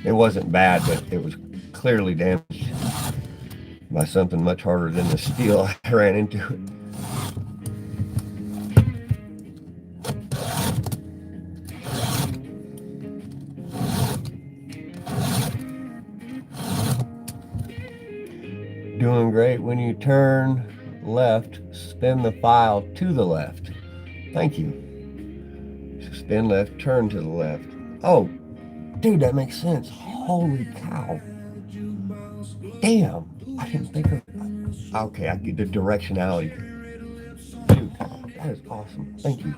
It wasn't bad, but it was clearly damaged by something much harder than the steel I ran into it. Doing great. When you turn left, spin the file to the left. Thank you. So spin left, turn to the left. Oh, dude, that makes sense. Holy cow. Damn, I didn't think of that. Okay, I get the directionality. Dude, that is awesome. Thank you.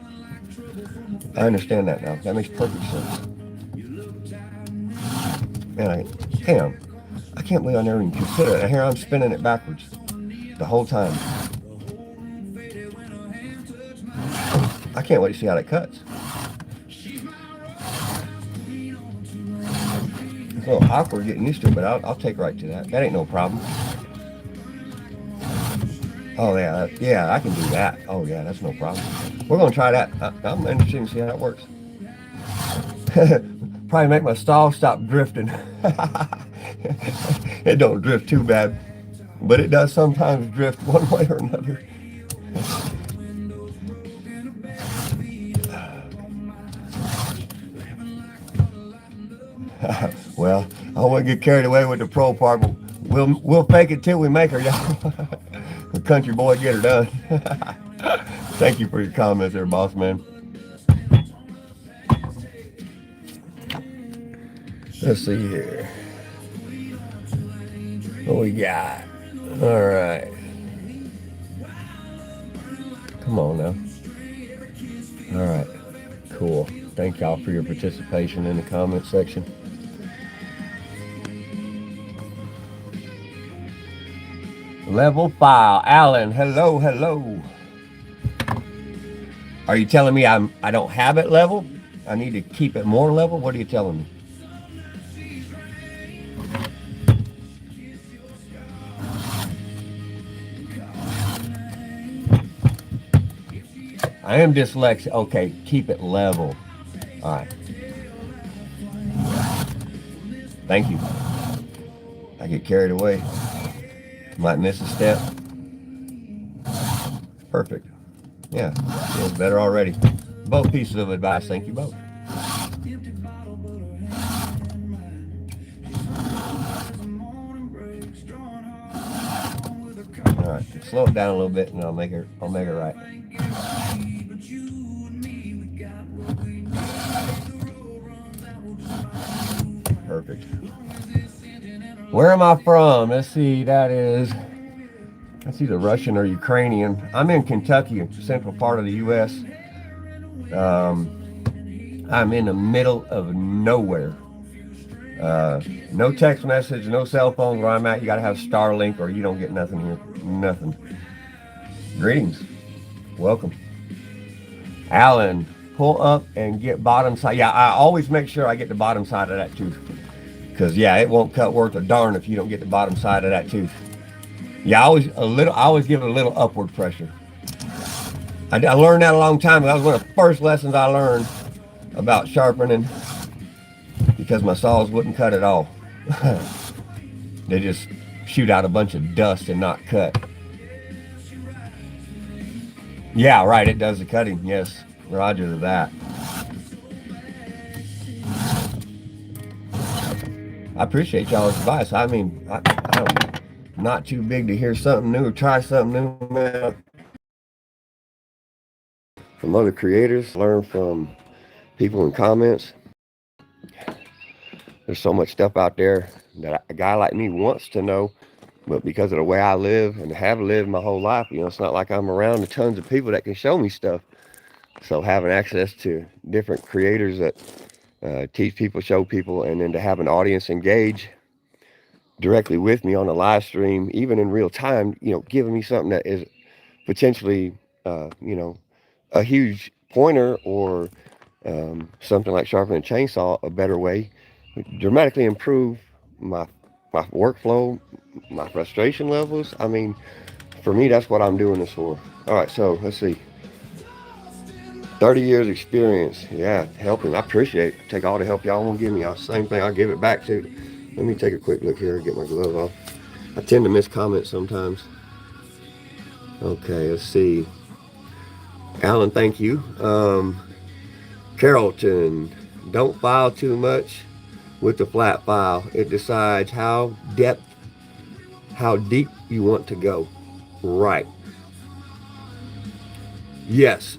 I understand that now. That makes perfect sense. Man, damn. I can't believe I never even considered it. Here I'm spinning it backwards the whole time. I can't wait to see how that cuts. It's a little awkward getting used to it, but I'll take right to that. That ain't no problem. Oh yeah, yeah, I can do that. Oh yeah, that's no problem. We're gonna try that. I'm interested to see how that works. Probably make my stall stop drifting. It don't drift too bad, but it does sometimes drift one way or another. Well, I wouldn't get carried away with the pro part, but we'll fake it till we make her, y'all. The country boy get her done. Thank you for your comments there, boss man. Let's see here. What we got? All right. Come on now. All right. Cool. Thank y'all for your participation in the comment section. Level file. Alan, hello, hello. Are you telling me I don't have it level? I need to keep it more level? What are you telling me? I am dyslexic. Okay, keep it level. All right. Thank you. I get carried away. Might miss a step. Perfect. Yeah, feels better already. Both pieces of advice. Thank you both. All right, slow it down a little bit, and I'll make it right. Perfect. Where am I from? Let's see. That's either Russian or Ukrainian. I'm in Kentucky, central part of the U.S. I'm in the middle of nowhere. No text message, no cell phones where I'm at. You got to have Starlink or you don't get nothing here. Nothing. Greetings. Welcome. Alan, pull up and get bottom side. Yeah, I always make sure I get the bottom side of that tooth. Because, yeah, it won't cut worth a darn if you don't get the bottom side of that tooth. Yeah, I always give it a little upward pressure. I learned that a long time ago. That was one of the first lessons I learned about sharpening, because my saws wouldn't cut at all. They just shoot out a bunch of dust and not cut. Yeah, right, it does the cutting. Yes, roger to that. I appreciate y'all's advice. I mean, I'm not too big to hear something new or try something new, man. From other creators, learn from people in comments. There's so much stuff out there that a guy like me wants to know, but because of the way I live and have lived my whole life, it's not like I'm around the tons of people that can show me stuff. So having access to different creators that teach people, show people, and then to have an audience engage directly with me on a live stream, even in real time, giving me something that is potentially, a huge pointer or something like sharpening a chainsaw a better way, dramatically improve my workflow, my frustration levels. I mean, for me, that's what I'm doing this for. All right, so let's see. 30 years experience. Yeah, helping. I appreciate it. Take all the help y'all want to give me. Same thing, I'll give it back to. Let me take a quick look here and get my glove off. I tend to miss comments sometimes. Okay, let's see. Alan, thank you. Carrollton, don't file too much with the flat file. It decides how deep you want to go. Right. Yes.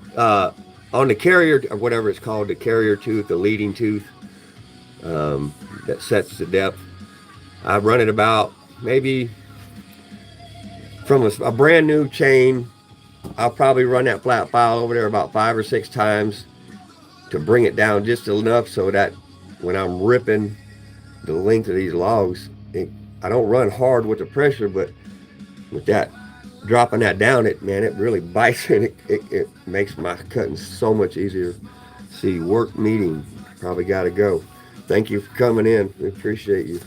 On the carrier, or whatever it's called, the carrier tooth, the leading tooth, that sets the depth, I run it about maybe from a brand new chain. I'll probably run that flat file over there about 5 or 6 times to bring it down just enough so that when I'm ripping the length of these logs, I don't run hard with the pressure, but with that, dropping that down, it really bites and it makes my cutting so much easier. See, work meeting, probably got to go. Thank you for coming in. We appreciate you.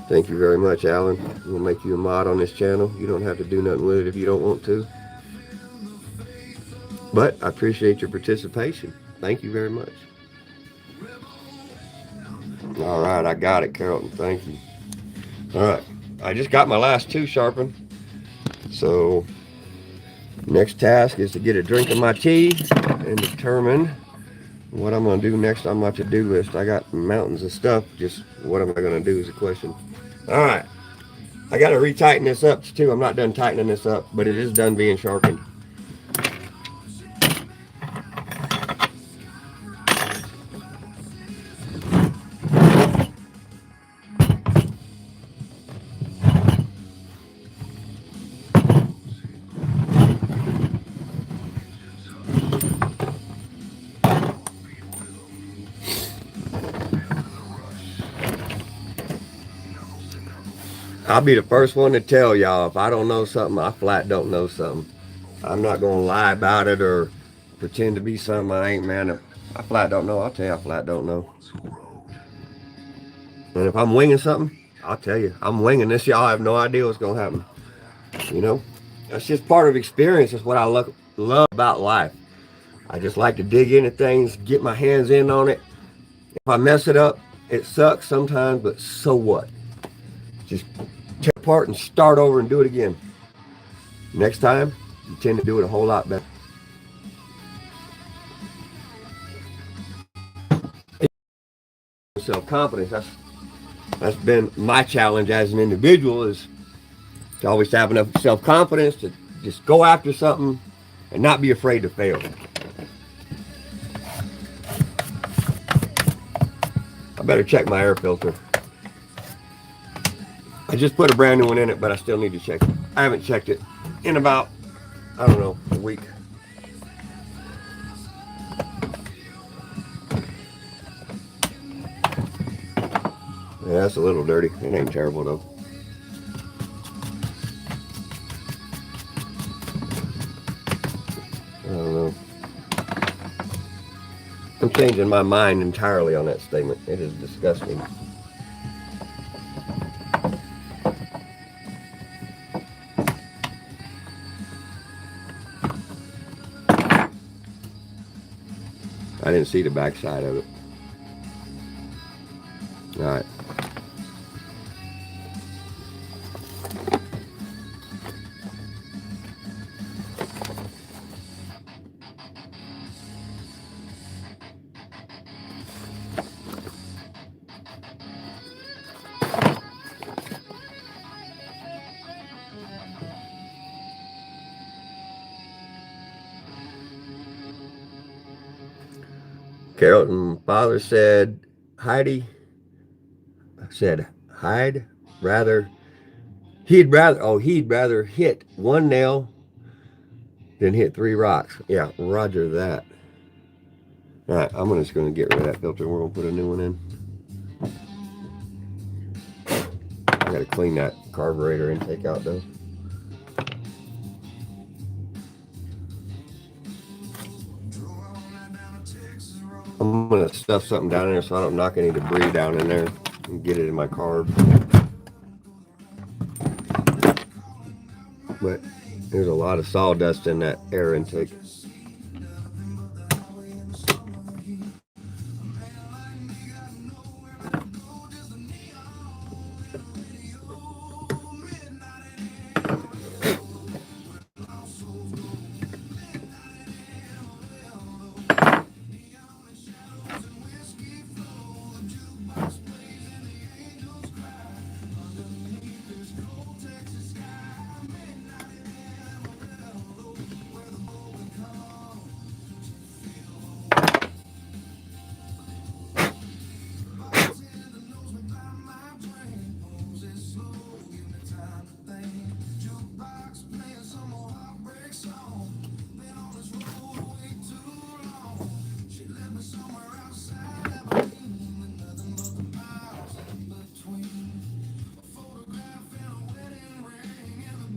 Thank you very much, Alan. We'll make you a mod on this channel. You don't have to do nothing with it if you don't want to. But I appreciate your participation. Thank you very much. All right, I got it, Carrollton. Thank you. All right, I just got my last 2 sharpened. So next task is to get a drink of my tea and determine what I'm gonna do next on my to-do list. I got mountains of stuff. Just what am I gonna do is the question. All right, I gotta retighten this up too. I'm not done tightening this up, but it is done being sharpened. I'll be the first one to tell y'all if I don't know something, I flat don't know something. I'm not gonna lie about it or pretend to be something I ain't, man. If I flat don't know, I'll tell you I flat don't know. And if I'm winging something, I'll tell you I'm winging this. Y'all have no idea what's gonna happen. You know, that's just part of experience. It's what I love about life. I just like to dig into things, get my hands in on it. If I mess it up, it sucks sometimes, but so what? Just tear apart and start over and do it again. Next time, you tend to do it a whole lot better. Self-confidence, that's been my challenge as an individual, is to always have enough self-confidence to just go after something and not be afraid to fail. I better check my air filter. I just put a brand new one in it, but I still need to check it. I haven't checked it in about, I don't know, a week. Yeah, that's a little dirty. It ain't terrible though. I don't know. I'm changing my mind entirely on that statement. It is disgusting. I didn't see the back side of it. All right. Carrollton father said, Heidi said, he'd rather hit one nail than hit 3 rocks. Yeah, roger that. All right, I'm just going to get rid of that filter. We're going to put a new one in. I got to clean that carburetor intake out though. I'm going to stuff something down in there so I don't knock any debris down in there and get it in my carb. But there's a lot of sawdust in that air intake.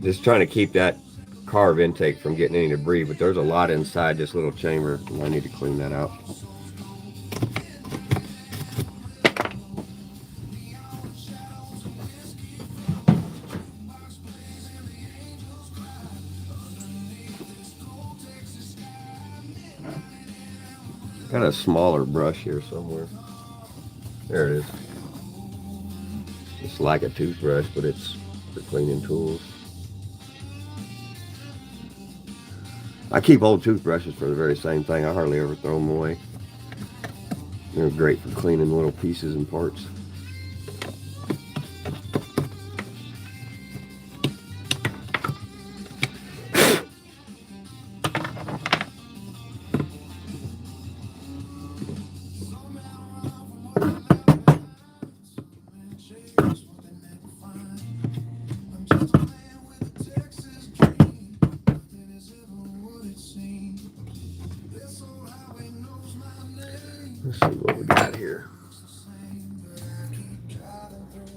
Just trying to keep that carb intake from getting any debris, but there's a lot inside this little chamber and I need to clean that out. Got a smaller brush here somewhere. There it is. It's like a toothbrush, but it's for cleaning tools. I keep old toothbrushes for the very same thing. I hardly ever throw them away. They're great for cleaning little pieces and parts. Let's see what we got here.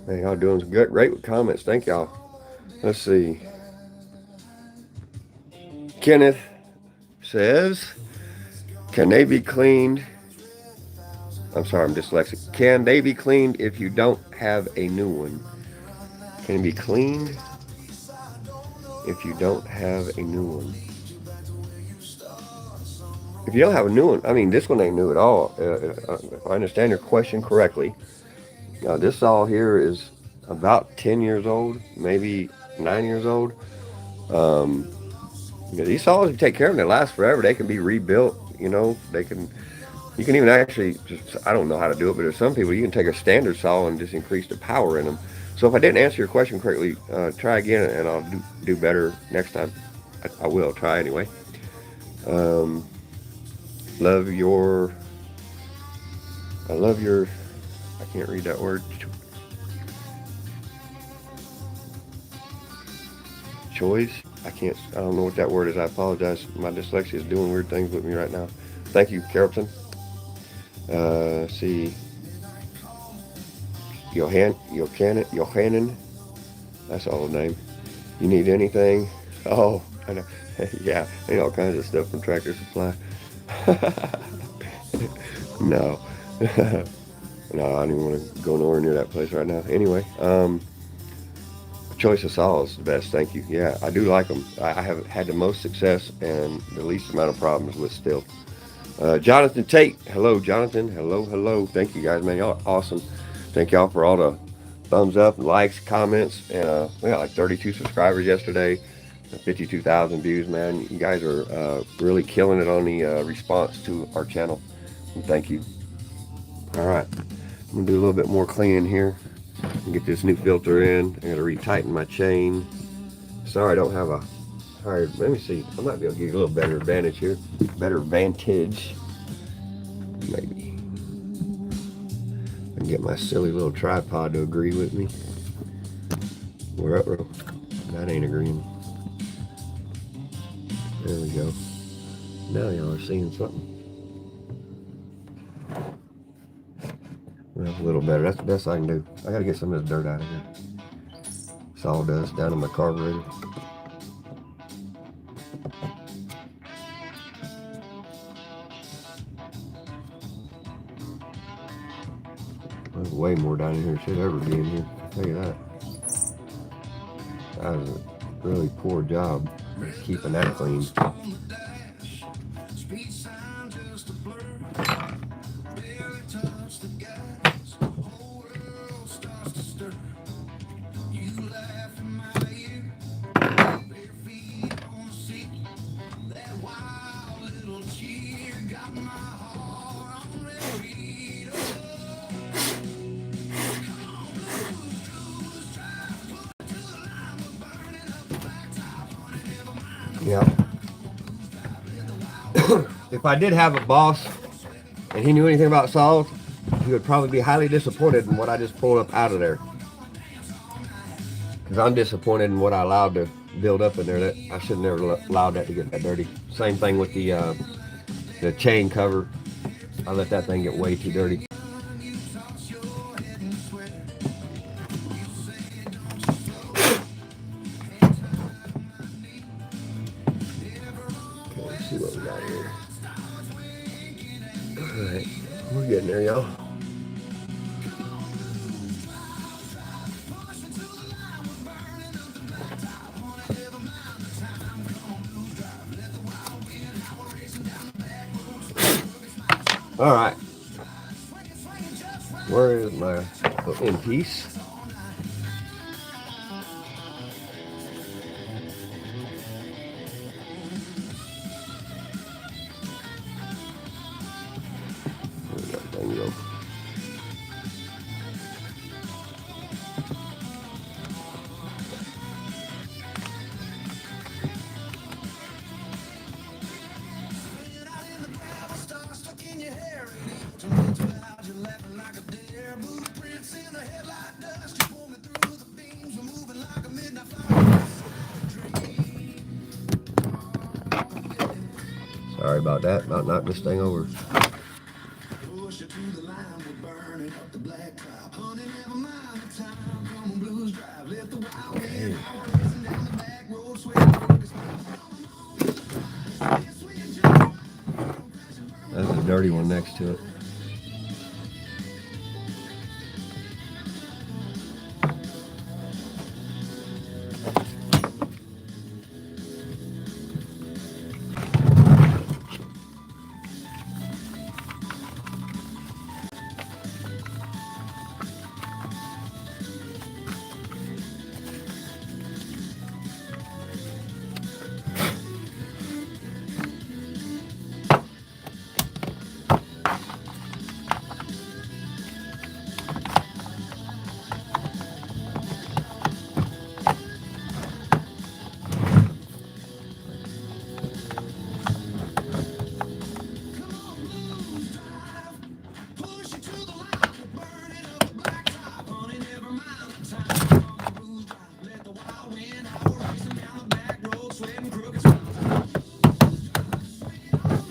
Hey, y'all doing good, great with comments. Thank y'all. Let's see. Kenneth says, can they be cleaned? I'm sorry, I'm dyslexic. Can they be cleaned if you don't have a new one? Can it be cleaned if you don't have a new one? If you don't have a new one, I mean, this one ain't new at all. If I understand your question correctly, this saw here is about 10 years old, maybe 9 years old. These saws, if you take care of them, they last forever. They can be rebuilt. You can even actually, I don't know how to do it, but there's some people, you can take a standard saw and just increase the power in them. So if I didn't answer your question correctly, try again and I'll do better next time. I will try anyway. Love your, I can't read that word. Choice. I don't know what that word is. I apologize. My dyslexia is doing weird things with me right now. Thank you, Carrollton. See. Johannan. That's all the name. You need anything? Oh, I know. Yeah, ain't all kinds of stuff from Tractor Supply. No. No, I don't even want to go nowhere near that place right now. Anyway, choice of saws is the best. Thank you. Yeah, I do like them. I have had the most success and the least amount of problems with still. Jonathan Tate. Hello, Jonathan. Hello. Thank you guys, man. Y'all are awesome. Thank y'all for all the thumbs up, likes, comments, and we got like 32 subscribers yesterday, 52,000 views, man. You guys are really killing it on the response to our channel. And thank you. All right, I'm gonna do a little bit more cleaning here and get this new filter in. I gotta retighten my chain. Sorry, I don't have a. All right, let me see. I might be able to get a little better advantage here. Better vantage, maybe. I can get my silly little tripod to agree with me. We're up, that ain't agreeing. There we go. Now y'all are seeing something. Well, a little better. That's the best I can do. I gotta get some of this dirt out of here. Sawdust down in my carburetor. There's way more down in here than should ever be in here. I'll tell you that. That was a really poor job keeping that clean. Yeah. If I did have a boss and he knew anything about saws, he would probably be highly disappointed in what I just pulled up out of there. Because I'm disappointed in what I allowed to build up in there. That I should have never allowed that to get that dirty. Same thing with the chain cover. I let that thing get way too dirty. Let's see what we got here. Alright, we're getting there, y'all. Alright. Where is my in piece? thing go. Sorry about that, about knocked this thing over. Okay. That's a dirty one next to it.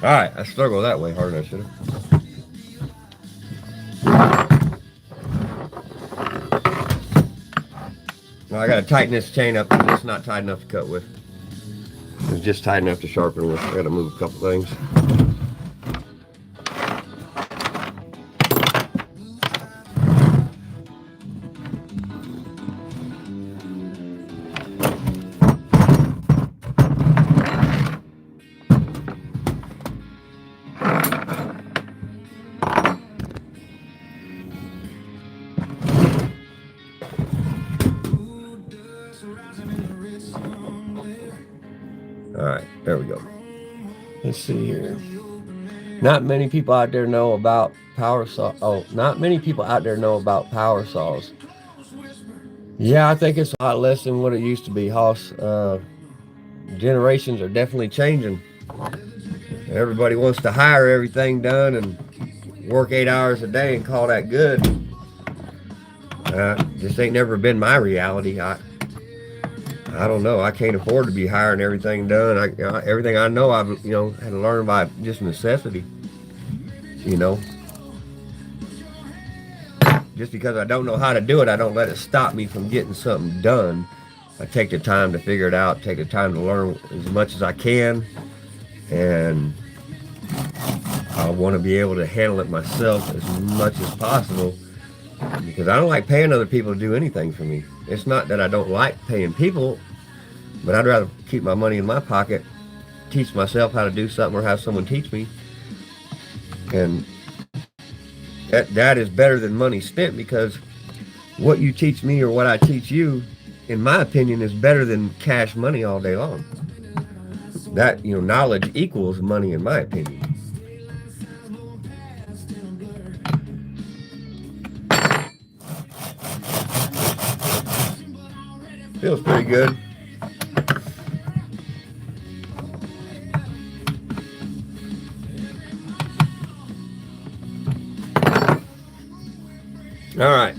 Alright, I struggled that way harder than I should have. Well, I gotta tighten this chain up because it's not tight enough to cut with. It's just tight enough to sharpen with. I gotta move a couple things. Alright, there we go. Let's see here. Not many people out there know about power saw. Oh, not many people out there know about power saws. Yeah, I think it's a lot less than what it used to be, Hoss. Generations are definitely changing. Everybody wants to hire everything done and work 8 hours a day and call that good. Just ain't never been my reality. I don't know. I can't afford to be hiring everything done. Everything I know, I've had to learn by just necessity. Just because I don't know how to do it, I don't let it stop me from getting something done. I take the time to figure it out. Take the time to learn as much as I can, and I want to be able to handle it myself as much as possible. Because I don't like paying other people to do anything for me. It's not that I don't like paying people, but I'd rather keep my money in my pocket, teach myself how to do something, or have someone teach me. And that is better than money spent, because what you teach me or what I teach you, in my opinion, is better than cash money all day long. That, knowledge equals money in my opinion. Feels pretty good. All right.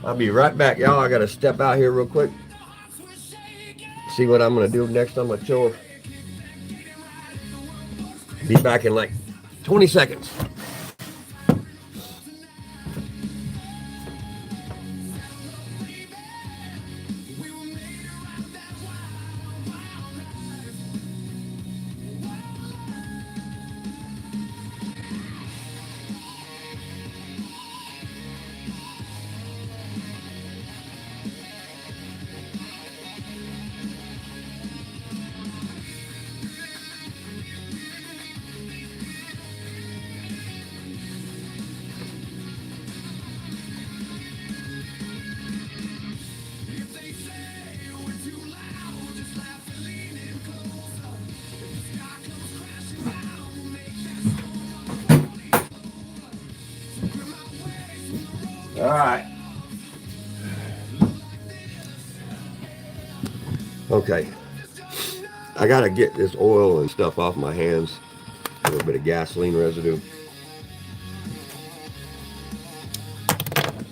I'll be right back, y'all. I got to step out here real quick. See what I'm going to do next on my chore. Be back in like 20 seconds. All right. Okay. I gotta get this oil and stuff off my hands. A little bit of gasoline residue.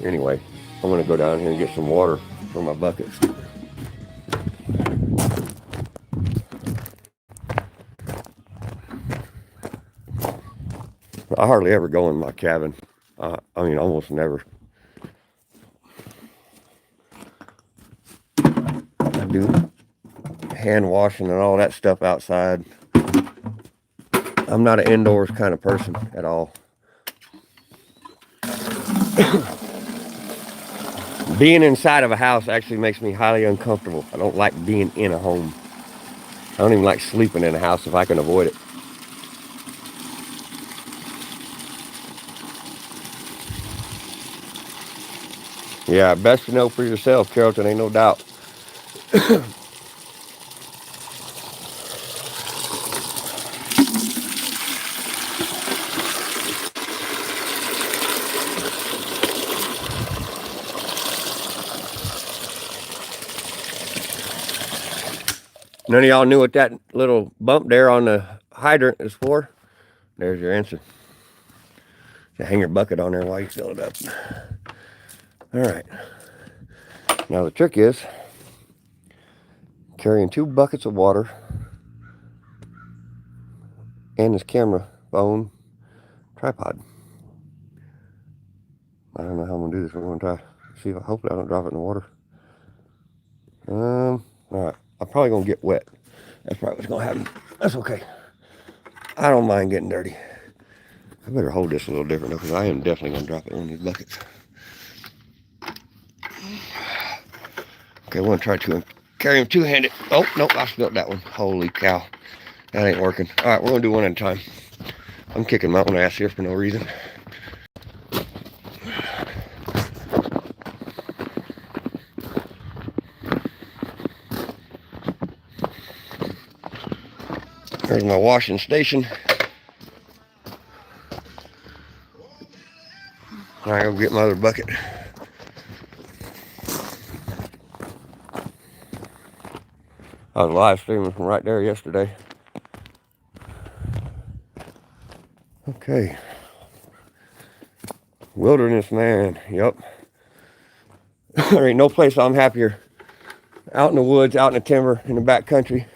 Anyway, I'm gonna go down here and get some water for my buckets. I hardly ever go in my cabin. I mean, almost never. I do hand washing and all that stuff outside. I'm not an indoors kind of person at all. Being inside of a house actually makes me highly uncomfortable. I don't like being in a home. I don't even like sleeping in a house if I can avoid it. Yeah, best to know for yourself, Carrollton, ain't no doubt. None of y'all knew what that little bump there on the hydrant is for? There's your answer. To hang your bucket on there while you fill it up. All right. Now the trick is carrying 2 buckets of water and this camera phone tripod. I don't know how I'm gonna do this. We're gonna try. See if hopefully I don't drop it in the water. All right. I'm probably gonna get wet. That's probably what's gonna happen. That's okay. I don't mind getting dirty. I better hold this a little different though, because I am definitely gonna drop it in these buckets. Okay, we're gonna try to carry them two-handed. Oh, nope, I spilled that one. Holy cow. That ain't working. All right, we're gonna do one at a time. I'm kicking my own ass here for no reason. There's my washing station. All right, go get my other bucket. I was live streaming from right there yesterday. Okay. Wilderness man, yep. There ain't no place I'm happier. Out in the woods, out in the timber, in the back country.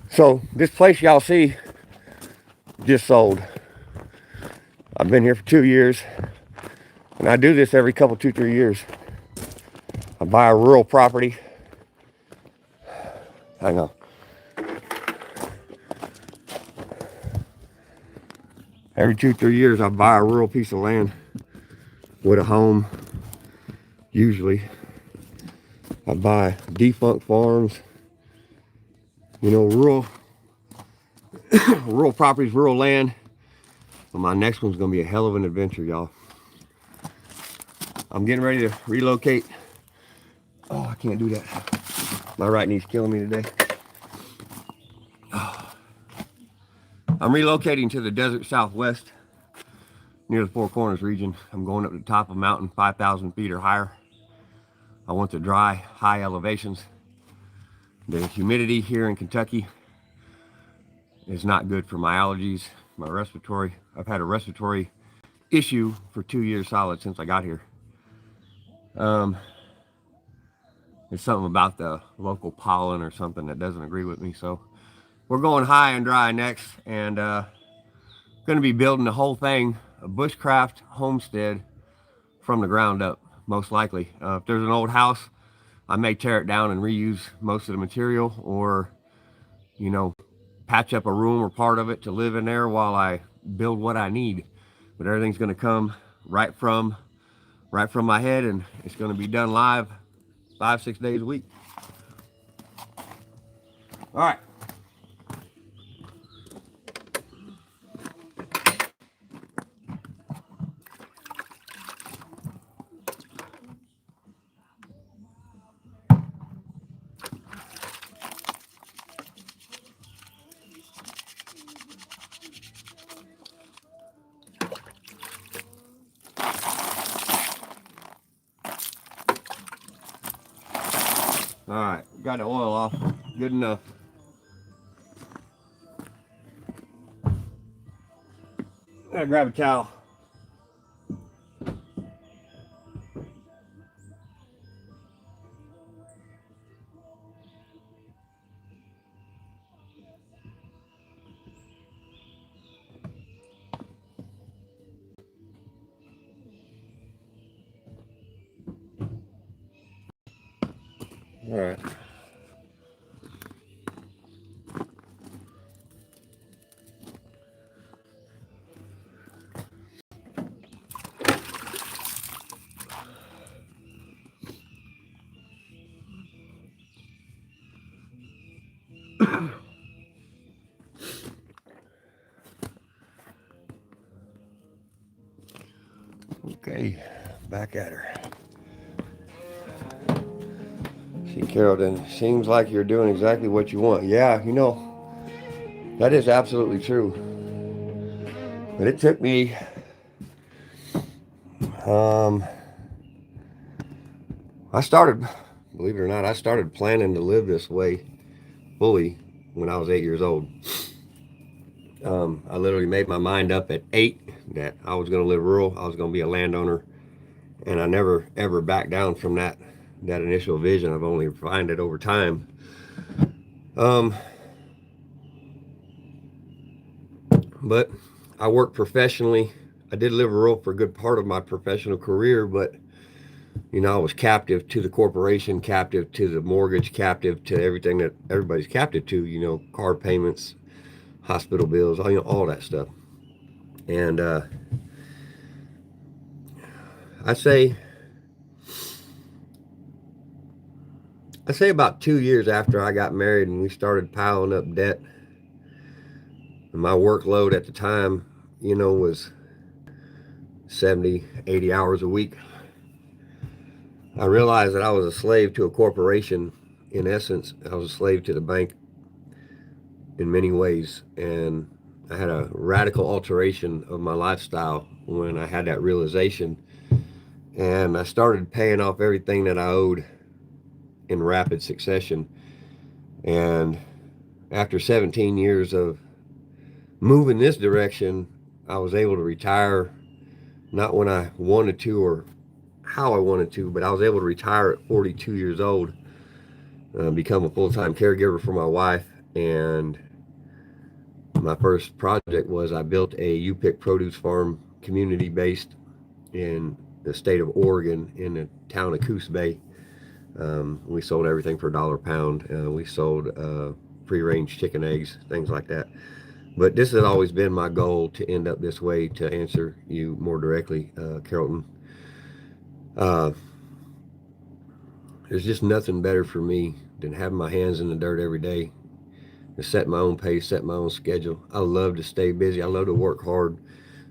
So this place y'all see just sold. I've been here for 2 years. And I do this every couple, 2-3 years. I buy a rural property. Hang on. Every 2-3 years, I buy a rural piece of land with a home. Usually, I buy defunct farms. You know, rural properties, rural land. But my next one's gonna be a hell of an adventure, y'all. I'm getting ready to relocate. Oh, I can't do that. My right knee's killing me today. I'm relocating to the desert southwest near the Four Corners region. I'm going up to the top of a mountain, 5,000 feet or higher. I want the dry, high elevations. The humidity here in Kentucky is not good for my allergies, my respiratory. I've had a respiratory issue for 2 years solid since I got here. There's something about the local pollen or something that doesn't agree with me. So we're going high and dry next, and going to be building the whole thing, a bushcraft homestead from the ground up, most likely. If there's an old house, I may tear it down and reuse most of the material, or, you know, patch up a room or part of it to live in there while I build what I need. But everything's going to come right from my head, and it's going to be done live 5-6 days a week. All right. All right, got the oil off. Good enough. Gotta grab a towel. All right. Okay, back at her. See, Carol, seems like you're doing exactly what you want. Yeah, you know, that is absolutely true. But it took me, I started, believe it or not, I started planning to live this way fully when I was 8 years old. I literally made my mind up at 8 that I was going to live rural. I was going to be a landowner, and I never ever backed down from that initial vision. I've only refined it over time. But I worked professionally. I did live rural for a good part of my professional career, but you know, I was captive to the corporation, captive to the mortgage, captive to everything that everybody's captive to, you know, car payments, hospital bills, you know, all that stuff. And I say about 2 years after I got married and we started piling up debt, and my workload at the time, you know, was 70, 80 hours a week. I realized that I was a slave to a corporation. In essence, I was a slave to the bank in many ways. And I had a radical alteration of my lifestyle when I had that realization. And I started paying off everything that I owed in rapid succession. And after 17 years of moving this direction, I was able to retire, not when I wanted to or how I wanted to, but I was able to retire at 42 years old, become a full-time caregiver for my wife. And my first project was I built a U-Pick produce farm, community-based, in the state of Oregon, in the town of Coos Bay. We sold everything for $1 a pound. We sold free-range chicken eggs, things like that. But this has always been my goal, to end up this way, to answer you more directly, Carlton. There's just nothing better for me than having my hands in the dirt every day, to set my own pace, set my own schedule. I love to stay busy. I love to work hard.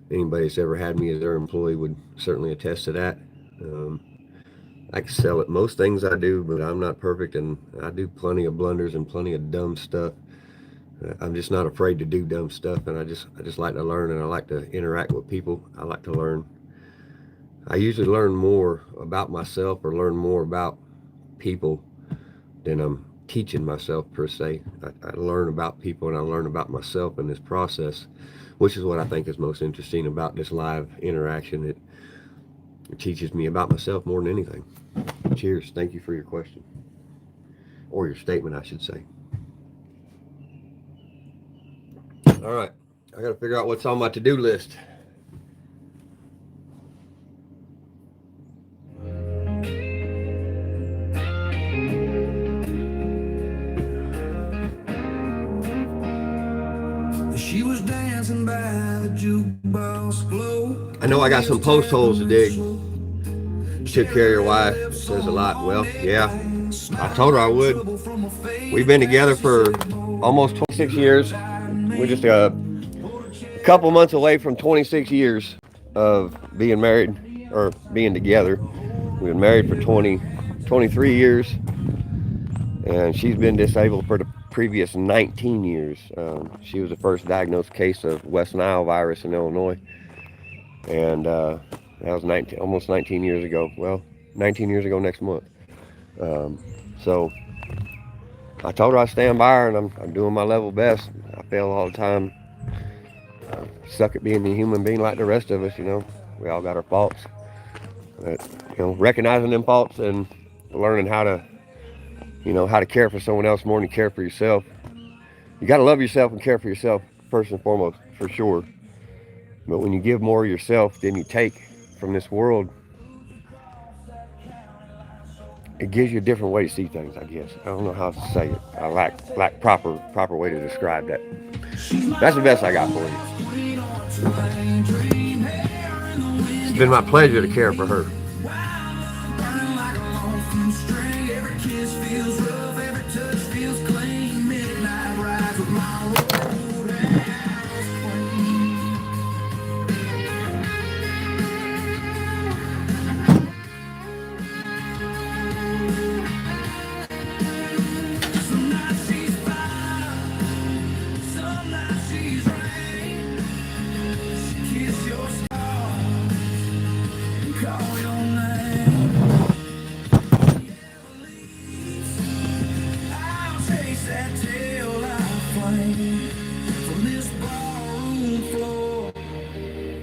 Anybody that's ever had me as their employee would certainly attest to that. I excel at most things I do, but I'm not perfect, and I do plenty of blunders and plenty of dumb stuff. I'm just not afraid to do dumb stuff, and I just like to learn, and I like to interact with people. I like to learn. I usually learn more about myself or learn more about people than I'm teaching myself, per se. I learn about people and I learn about myself in this process, which is what I think is most interesting about this live interaction. It teaches me about myself more than anything. Cheers. Thank you for your question, or your statement, I should say. All right, I got to figure out what's on my to-do list. She was dancing by the jukebox glow. I know I got some post holes to dig. Took care of your wife. Says a lot. Well, yeah, I told her I would. We've been together for almost 26 years. We're just a couple months away from 26 years of being married, or being together. We've been married for 23 years, and she's been disabled for the previous 19 years. She was the first diagnosed case of West Nile virus in Illinois, and that was almost 19 years ago. Well, 19 years ago next month. So I told her I stand by her, and I'm doing my level best. I fail all the time. Suck at being a human being like the rest of us, you know. We all got our faults. But, you know, recognizing them faults and learning how to, you know, how to care for someone else more than you care for yourself. You got to love yourself and care for yourself first and foremost, for sure. But when you give more of yourself than you take from this world, it gives you a different way to see things, I guess. I don't know how to say it. I lack proper way to describe that. That's the best I got for you. It's been my pleasure to care for her.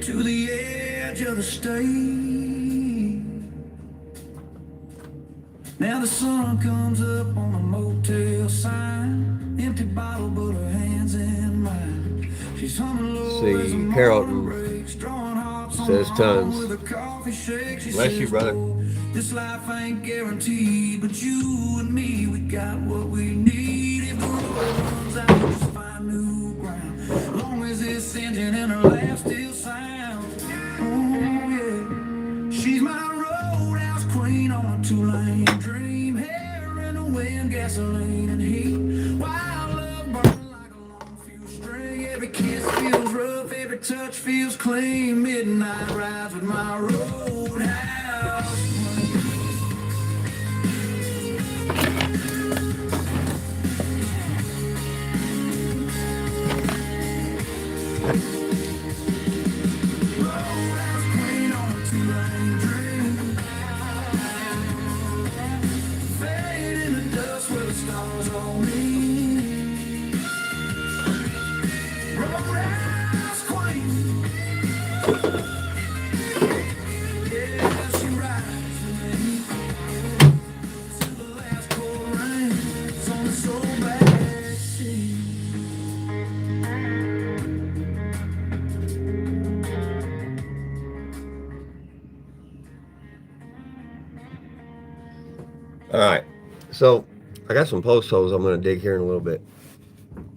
To the edge of the stage. Now the sun comes up on a motel sign. Empty bottle, but her hands in mine. She's humming low. See, Carrollton says tons. Bless you, brother. This life ain't guaranteed, but you and me, we got what we need. If the road runs out, we'll just find new ground. As long as this engine and her laugh still sounds. Oh yeah, she's my roadhouse queen on a two-lane dream. Hair in the wind, gasoline and heat. Wild love burning like a long fuse string. Every kiss feels rough, every touch feels clean. Midnight rides with my roadhouse queen. All right, so I got some post holes I'm going to dig here in a little bit.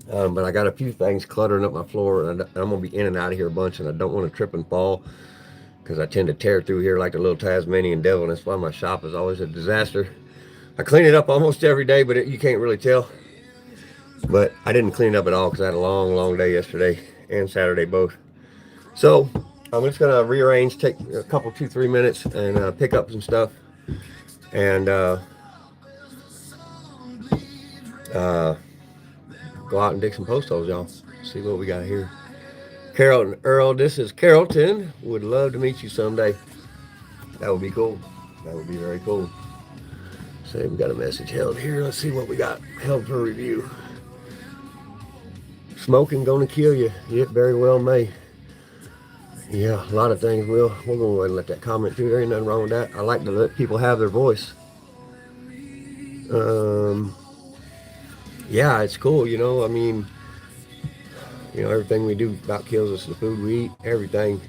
But I got a few things cluttering up my floor, and I'm going to be in and out of here a bunch, and I don't want to trip and fall because I tend to tear through here like the little Tasmanian devil, and that's why my shop is always a disaster. I clean it up almost every day, but you can't really tell. But I didn't clean it up at all because I had a long day yesterday and Saturday both. So I'm just going to rearrange, take a couple, 2-3 minutes, and pick up some stuff. And go out and dig some post holes, y'all. See what we got here. Carrollton Earl, this is Carrollton. Would love to meet you someday. That would be cool. That would be very cool. Say we got a message held here. Let's see what we got held for review. Smoking gonna kill you. It very well may. Yeah, a lot of things will. We're gonna go ahead and let that comment through. There ain't nothing wrong with that. I like to let people have their voice. Yeah, it's cool, you know. I mean, you know, everything we do about kills us. The food we eat, everything.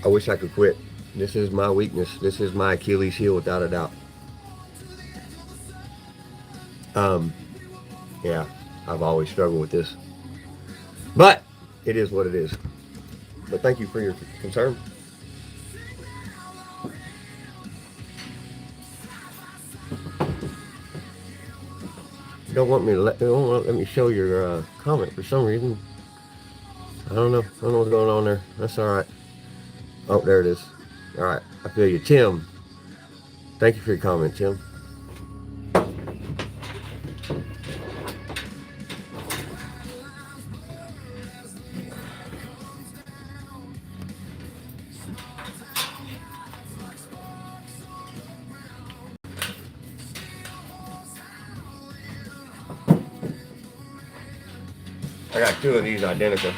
I wish I could quit. This is my weakness. This is my Achilles heel, without a doubt. Yeah, I've always struggled with this, but it is what it is. But thank you for your concern. You don't want me to let me show your comment for some reason. I don't know what's going on there. That's all right. Oh, there it is. All right, I feel you, Tim. Thank you for your comment, Tim. I got 2 of these identical.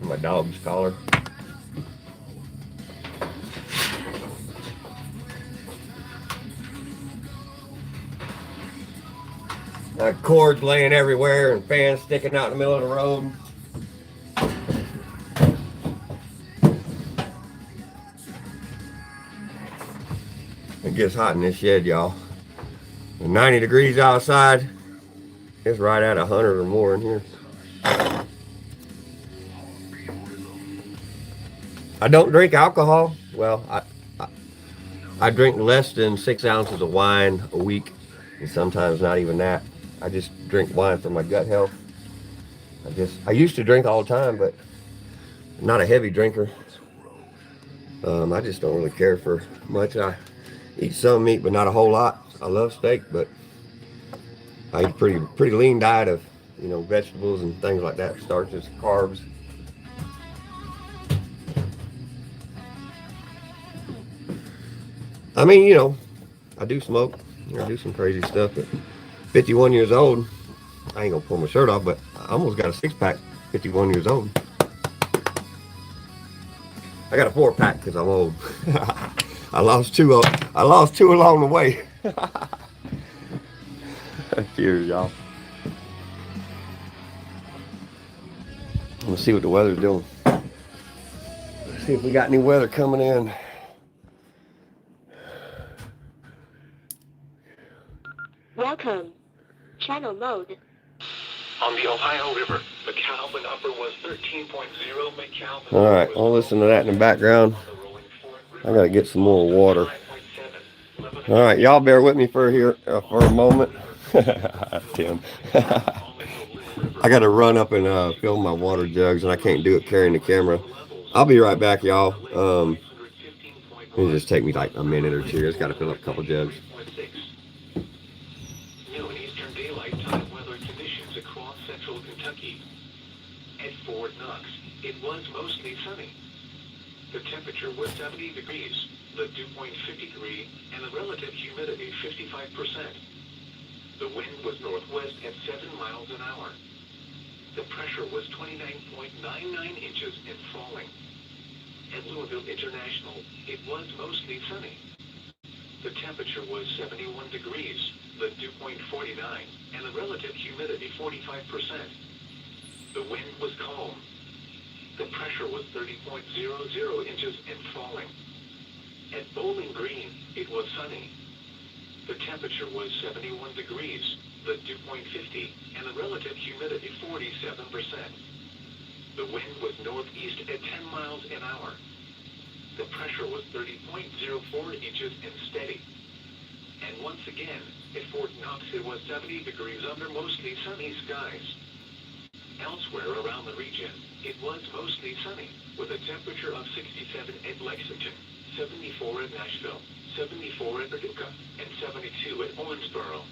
My dog's collar. Cords laying everywhere and fans sticking out in the middle of the road. It gets hot in this shed, y'all. 90 degrees outside. It's right at 100 or more in here. I don't drink alcohol. Well, I drink less than 6 ounces of wine a week, and sometimes not even that. I just drink wine for my gut health. I used to drink all the time, but I'm not a heavy drinker. I just don't really care for much. I eat some meat, but not a whole lot. I love steak, but I eat pretty lean diet of, you know, vegetables and things like that, starches, carbs. I mean, you know, I do smoke. I do some crazy stuff, but 51 years old, I ain't gonna pull my shirt off, but I almost got a 6-pack, 51 years old. I got a 4-pack because I'm old. I lost two along the way. Cheers, y'all. Let's see what the weather's doing. Let's see if we got any weather coming in. Welcome. Channel mode. On the Ohio River, the Calvin upper was 13.0 McCalvin. All right, I'll listen to that in the background. I gotta get some more water. All right, y'all bear with me for a moment. Tim. I gotta run up and fill my water jugs, and I can't do it carrying the camera. I'll be right back, y'all. It'll just take me like a minute or two. I just gotta fill up a couple jugs. Noon Eastern Daylight Time weather conditions across central Kentucky. At Fort Knox, it was mostly sunny. The temperature was 70 degrees, the dew point 53, and the relative humidity 55%. The wind was northwest at 7 miles an hour. The pressure was 29.99 inches and falling. At Louisville International, it was mostly sunny. The temperature was 71 degrees, the dew point 49, and the relative humidity 45%. The wind was calm. The pressure was 30.00 inches and falling. At Bowling Green, it was sunny. The temperature was 71 degrees, the dew point 50, and the relative humidity 47%. The wind was northeast at 10 miles an hour. The pressure was 30.04 inches and steady. And once again, at Fort Knox, it was 70 degrees under mostly sunny skies. Elsewhere around the region, it was mostly sunny, with a temperature of 67 at Lexington, 74 at Nashville, 74 at Paducah, and 72 at Owensboro.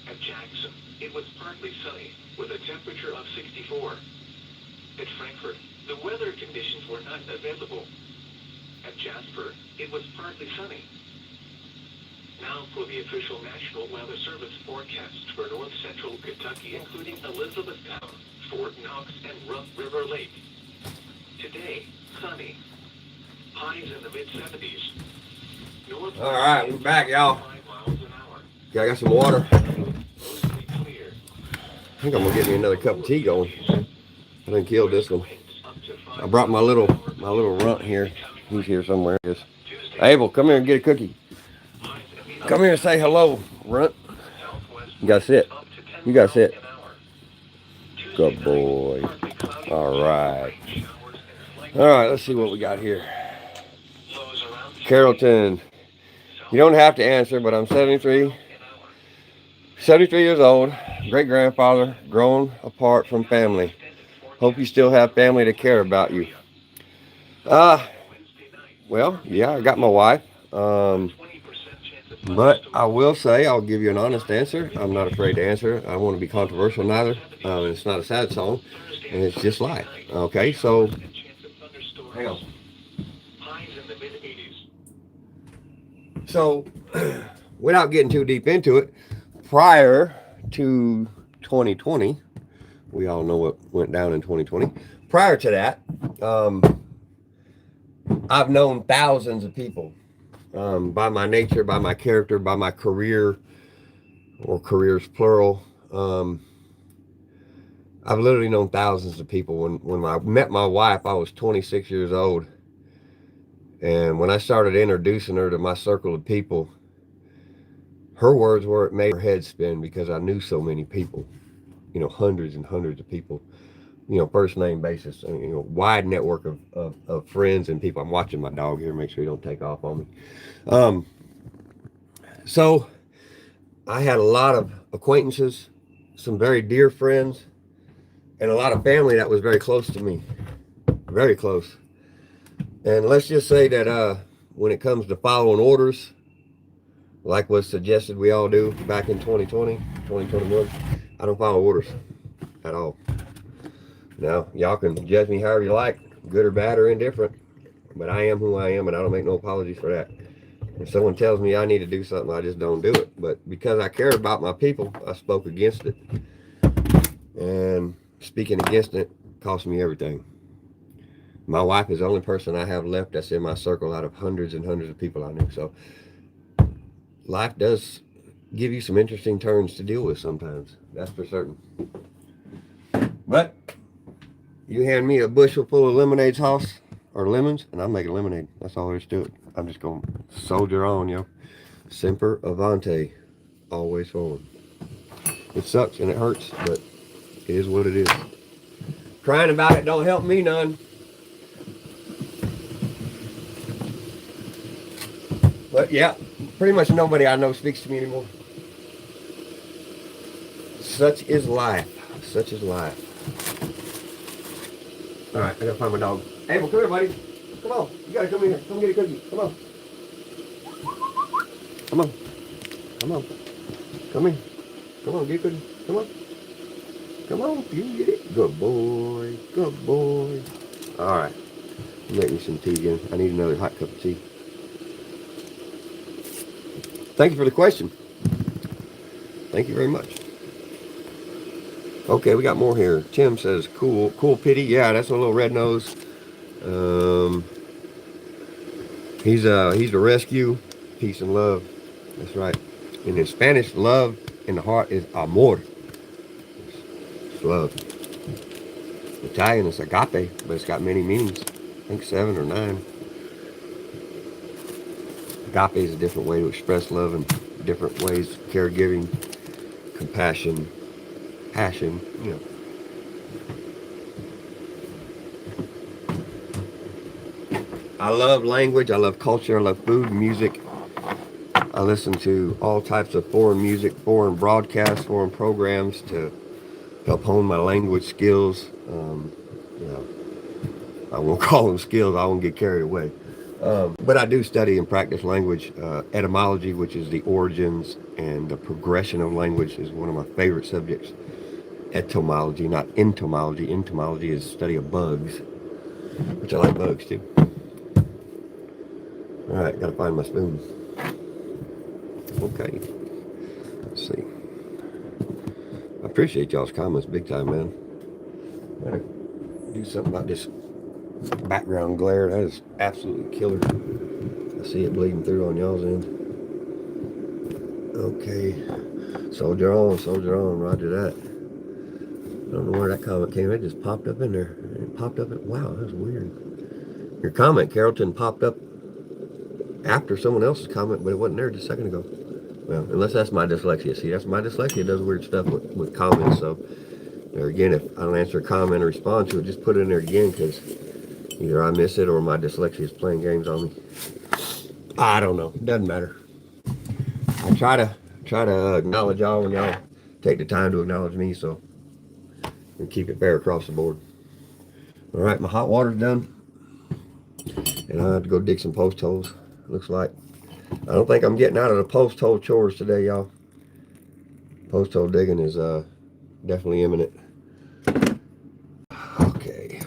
At Jackson, it was partly sunny, with a temperature of 64. At Frankfort, the weather conditions were not available. At Jasper, it was partly sunny. Now for the official National Weather Service forecasts for north central Kentucky, including Elizabethtown, Fort Knox, and Rough River Lake. Today, sunny. Highs in the mid-70s. All right, we're back, y'all. Yeah, I got some water. I think I'm gonna get me another cup of tea going. I done killed this one. I brought my little runt here. He's here somewhere. Abel, come here and get a cookie. Come here and say hello, runt. You gotta sit. You gotta sit. Good boy. All right. All right, let's see what we got here. Carrollton. You don't have to answer, but I'm 73 years old, great-grandfather, grown apart from family. Hope you still have family to care about you. Well, yeah, I got my wife. But I will say, I'll give you an honest answer. I'm not afraid to answer. I don't want to be controversial neither. It's not a sad song, and it's just life. Okay, so hang on. So, without getting too deep into it, prior to 2020, we all know what went down in 2020. Prior to that, I've known thousands of people by my nature, by my character, by my career, or careers plural. I've literally known thousands of people. When I met my wife, I was 26 years old. And when I started introducing her to my circle of people, her words were, it made her head spin because I knew so many people, hundreds and hundreds of people, first name basis, wide network of friends and people. I'm watching my dog here, make sure he don't take off on me. So I had a lot of acquaintances, some very dear friends, and a lot of family that was very close to me, very close. And let's just say that when it comes to following orders, like was suggested we all do back in 2020, 2021, I don't follow orders at all. Now, y'all can judge me however you like, good or bad or indifferent, but I am who I am, and I don't make no apologies for that. If someone tells me I need to do something, I just don't do it. But because I care about my people, I spoke against it. And speaking against it cost me everything. My wife is the only person I have left that's in my circle out of hundreds and hundreds of people I knew. So life does give you some interesting turns to deal with sometimes. That's for certain. But you hand me a bushel full of lemonades, Hoss, or lemons, and I'll make a lemonade. That's all there is to it. I'm just going to soldier on, yo. Semper Avante. Always forward. It sucks and it hurts, but it is what it is. Crying about it don't help me none. But yeah, pretty much nobody I know speaks to me anymore. Such is life. Such is life. All right, I gotta find my dog. Abel, come here, buddy. Come on. You gotta come in here. Come get a cookie. Come on. Come on. Come on. Come in. Come on, get a cookie. Come on. Come on, you can get it. Good boy. Good boy. All right. Make me some tea again. I need another hot cup of tea. Thank you for the question. Thank you very much. Okay, we got more here. Tim says, cool pity. Yeah, that's a little red nose. He's a rescue. Peace and love. That's right. And in Spanish, love in the heart is amor. It's love. Italian is agape, but it's got many meanings. I think 7 or 9. Agape is a different way to express love in different ways. Caregiving, compassion, passion, I love language, I love culture, I love food, music. I listen to all types of foreign music, foreign broadcasts, foreign programs to help hone my language skills. I won't call them skills, I won't get carried away. But I do study and practice language. Etymology, which is the origins and the progression of language, is one of my favorite subjects. Etymology, not entomology. Entomology is study of bugs, which I like bugs too. All right, gotta find my spoon. Okay, let's see. I appreciate y'all's comments big time, man. Gotta do something about this background glare. That is absolutely killer. I see it bleeding through on y'all's end. Okay, soldier on, roger that. I don't know where that comment came. It just popped up in there. It popped up. Wow, that's weird. Your comment, Carrollton, popped up after someone else's comment, but it wasn't there just a second ago. Well, unless that's my dyslexia. See, that's my dyslexia. It does weird stuff with comments. So, there again, if I don't answer a comment or respond to it, just put it in there again, because either I miss it or my dyslexia is playing games on me. I don't know. It doesn't matter. I try to acknowledge y'all when y'all take the time to acknowledge me, so we keep it fair across the board. All right, my hot water's done, and I have to go dig some post holes. Looks like I don't think I'm getting out of the post hole chores today, y'all. Post hole digging is definitely imminent. Okay.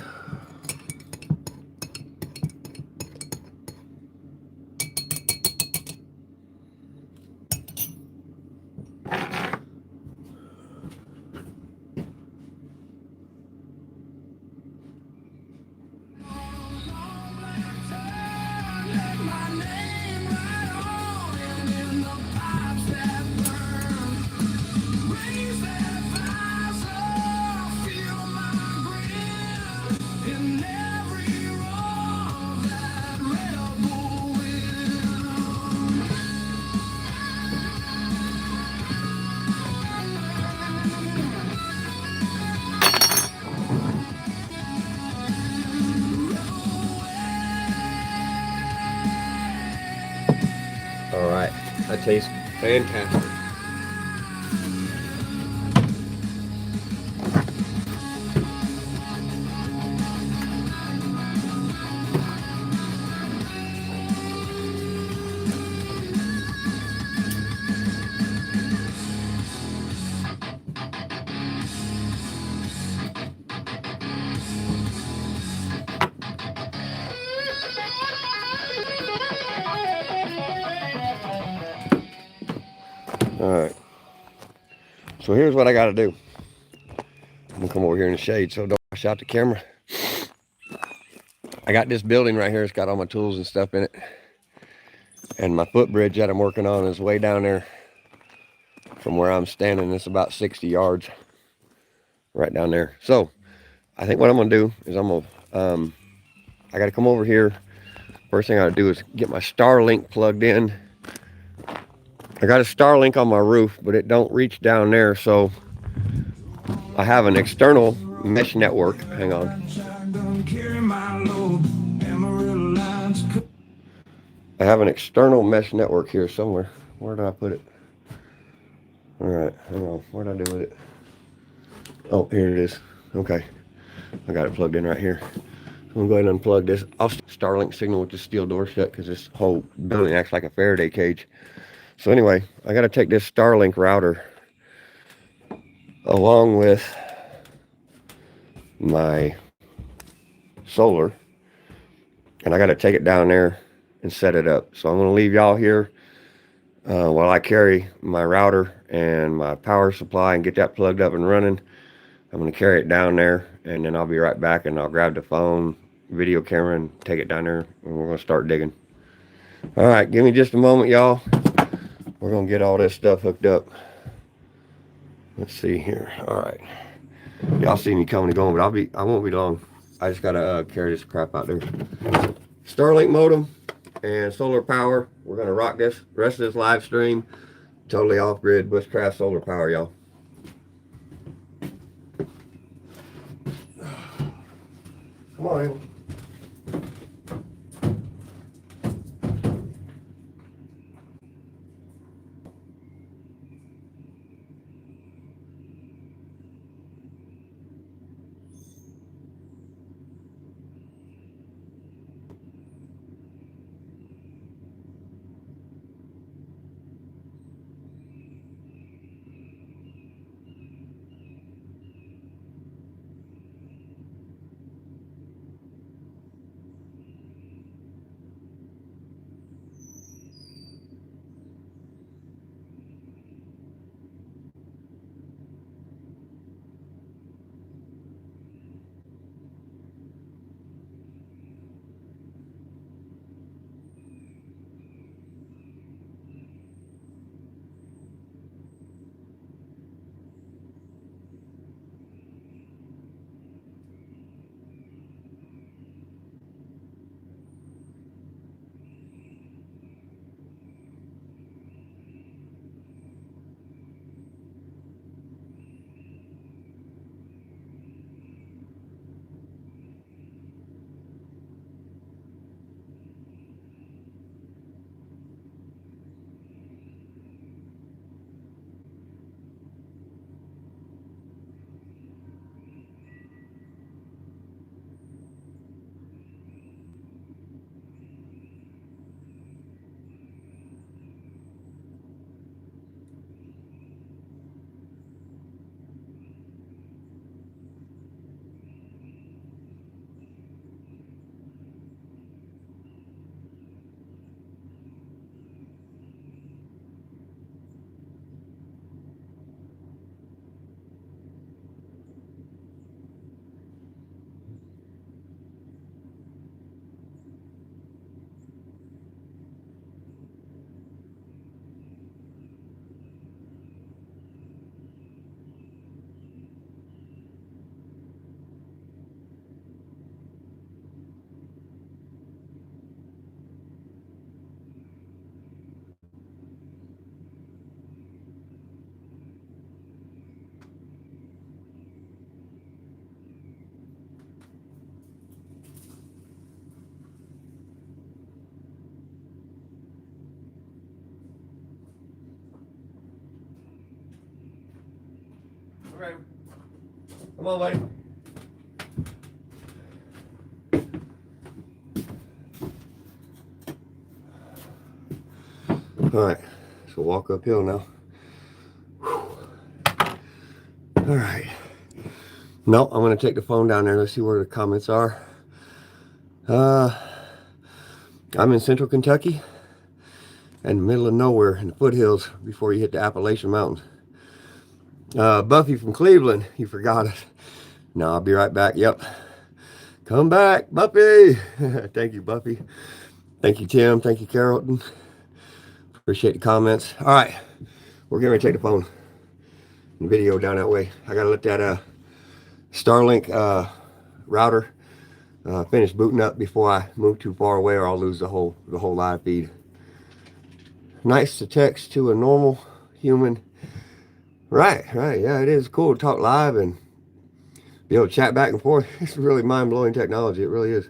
All right, that tastes fantastic. All right, so here's what I got to do. I'm gonna come over here in the shade so don't wash out the camera. I got this building right here. It's got all my tools and stuff in it. And my footbridge that I'm working on is way down there from where I'm standing. It's about 60 yards right down there. So I think what I'm gonna do is I gotta come over here. First thing I gotta do is get my Starlink plugged in. I got a Starlink on my roof, but it don't reach down there, so I have an external mesh network. Hang on. I have an external mesh network here somewhere. Where did I put it? All right, hang on. What did I do with it? Oh, here it is. Okay, I got it plugged in right here. I'm gonna go ahead and unplug this. I'll Starlink signal with the steel door shut because this whole building acts like a Faraday cage. So anyway, I got to take this Starlink router along with my solar, and I got to take it down there and set it up. So I'm going to leave y'all here while I carry my router and my power supply and get that plugged up and running. I'm going to carry it down there, and then I'll be right back, and I'll grab the phone, video camera, and take it down there, and we're going to start digging. All right, give me just a moment, y'all. We're going to get all this stuff hooked up. Let's see here. All right. Y'all see me coming and going, but I won't be long. I just got to carry this crap out there. Starlink modem and solar power. We're going to rock this rest of this live stream. Totally off-grid bushcraft solar power, y'all. Come on, Abel. Kramer. Come on, buddy. All right, so walk uphill now. Whew. All right. No, I'm gonna take the phone down there. Let's see where the comments are. I'm in central Kentucky, in the middle of nowhere, in the foothills before you hit the Appalachian Mountains. Buffy from Cleveland, you forgot it. No, I'll be right back. Yep. Come back, Buffy. Thank you, Buffy. Thank you, Tim. Thank you, Carrollton. Appreciate the comments. All right, we're getting ready to take the phone and video down that way. I gotta let that Starlink router finish booting up before I move too far away, or I'll lose the whole live feed. Nice to text to a normal human. Right, yeah, it is cool to talk live and be able to chat back and forth. It's really mind-blowing technology. It really is.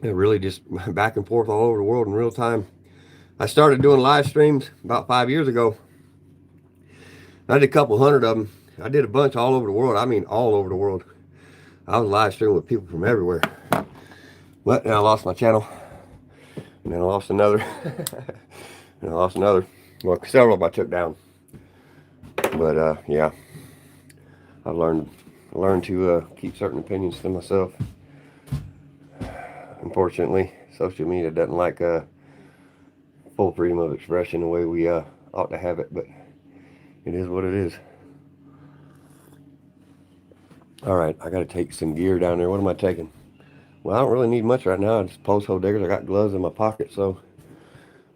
It really just back and forth all over the world in real time. I started doing live streams about 5 years ago. I did a couple hundred of them. I did a bunch all over the world. I mean, all over the world. I was live streaming with people from everywhere. But then I lost my channel. And then I lost another. And I lost another. Well, several of them I took down. But yeah, I've learned to keep certain opinions to myself. Unfortunately, social media doesn't like full freedom of expression the way we ought to have it, but it is what it is. All right, I got to take some gear down there. What am I taking? Well, I don't really need much right now. I just post hole diggers. I got gloves in my pocket, so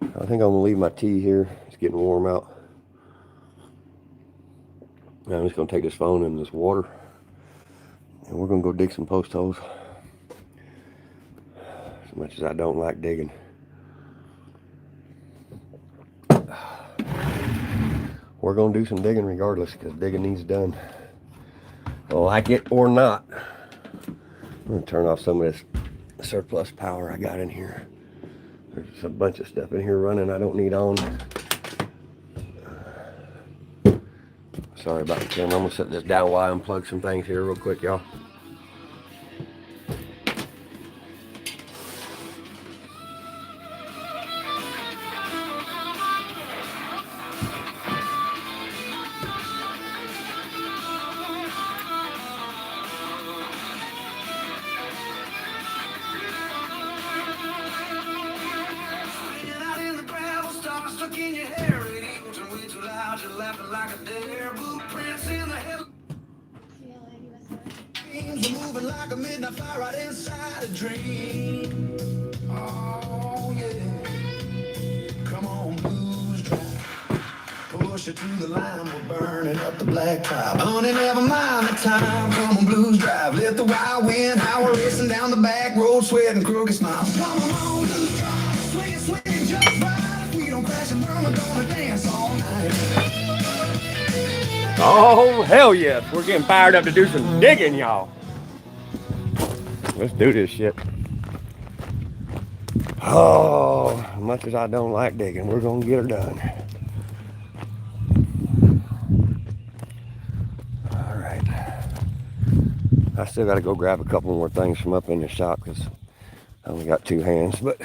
I think I'm gonna leave my tea here. It's getting warm out. Now I'm just gonna take this phone in this water, and we're gonna go dig some post holes. As much as I don't like digging. We're gonna do some digging regardless, because digging needs done. Like it or not. I'm gonna turn off some of this surplus power I got in here. There's a bunch of stuff in here running I don't need on. Sorry about the camera. I'm gonna set this down while I unplug some things here real quick, y'all. Stuck in your hair, radios and way too loud, you're laughing like a dare. Blueprints in the heavens, we're moving like a midnight fire right inside a dream. Oh yeah, come on, Blues Drive, push it to the line, we're burning up the black top. Honey, never mind the time, come on, Blues Drive, let the wild wind howl, racing down the back road, sweating crooked smiles. Come on, Blues Drive, swing just right. Oh, hell yes. We're getting fired up to do some digging, y'all. Let's do this shit. Oh, as much as I don't like digging, we're going to get her done. All right. I still got to go grab a couple more things from up in the shop because I only got 2 hands, but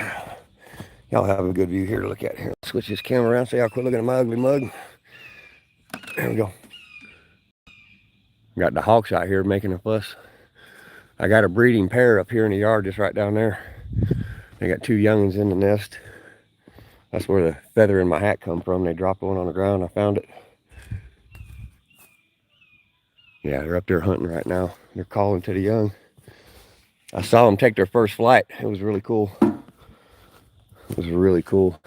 y'all have a good view here to look at here. Switch this camera around so y'all quit looking at my ugly mug. There we go. Got the hawks out here making a fuss. I got a breeding pair up here in the yard just right down there. They got 2 youngins in the nest. That's where the feather in my hat come from. They dropped one on the ground. I found it. Yeah, they're up there hunting right now. They're calling to the young. I saw them take their first flight. It was really cool. It was really cool.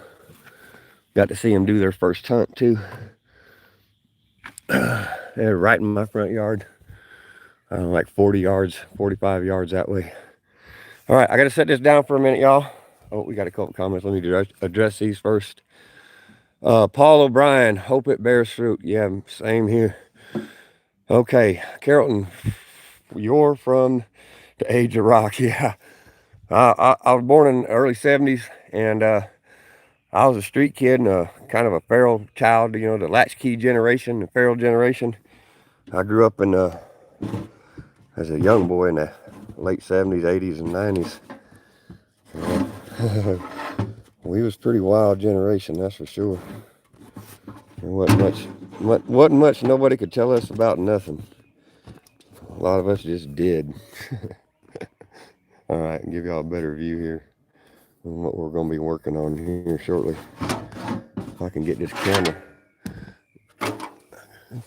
Got to see them do their first hunt too. They're right in my front yard. Like 40 yards, 45 yards that way. All right, I got to set this down for a minute, y'all. Oh, we got a couple comments. Let me address these first. Paul O'Brien, hope it bears fruit. Yeah, same here. Okay, Carrollton, you're from the age of rock. Yeah. I was born in the early 70s, and I was a street kid and a kind of a feral child, you know, the latchkey generation, the feral generation. I grew up in as a young boy in the late 70s, 80s, and 90s. We was pretty wild generation, that's for sure. There wasn't much nobody could tell us about nothing. A lot of us just did. All right, give y'all a better view here on what we're going to be working on here shortly. If I can get this camera.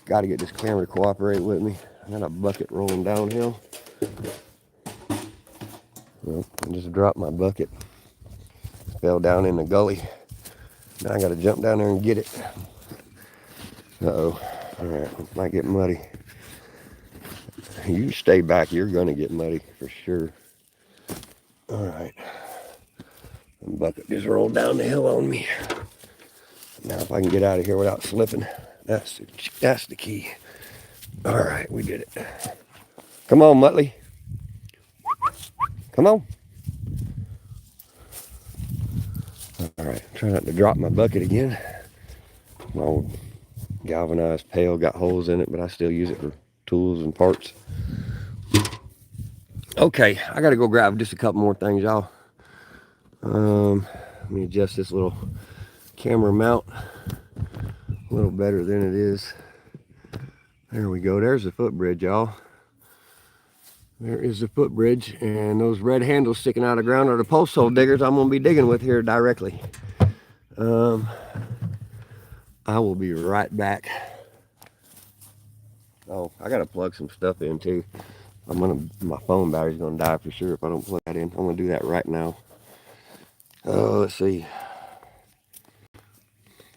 Got to get this camera to cooperate with me. I got a bucket rolling downhill. Well, I just dropped my bucket. Fell down in the gully. Now I got to jump down there and get it. Uh-oh. All right, it might get muddy. You stay back. You're going to get muddy for sure. All right. The bucket just rolled down the hill on me. Now if I can get out of here without slipping, that's the key. All right, we did it. Come on, Muttley. Come on. All right, try not to drop my bucket again. My old galvanized pail got holes in it, but I still use it for tools and parts. Okay, I gotta go grab just a couple more things, y'all. Let me adjust this little camera mount a little better than it is. There we go. There's the footbridge, y'all. There is the footbridge, and those red handles sticking out of the ground are the post hole diggers I'm gonna be digging with here directly. I will be right back. Oh, I gotta plug some stuff in too. My phone battery's gonna die for sure if I don't plug that in. I'm gonna do that right now. Let's see.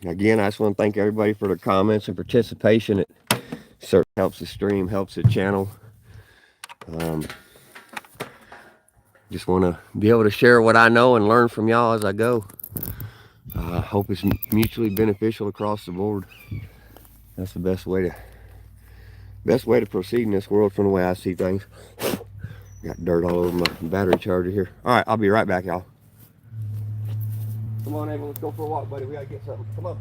Again, I just want to thank everybody for their comments and participation. It certainly helps the stream, helps the channel. Just want to be able to share what I know and learn from y'all as I go. I hope it's mutually beneficial across the board. That's the best way to proceed in this world from the way I see things. Got dirt all over my battery charger here. All right, I'll be right back, y'all. Come on, Abel, let's go for a walk, buddy. We gotta get something. Come on.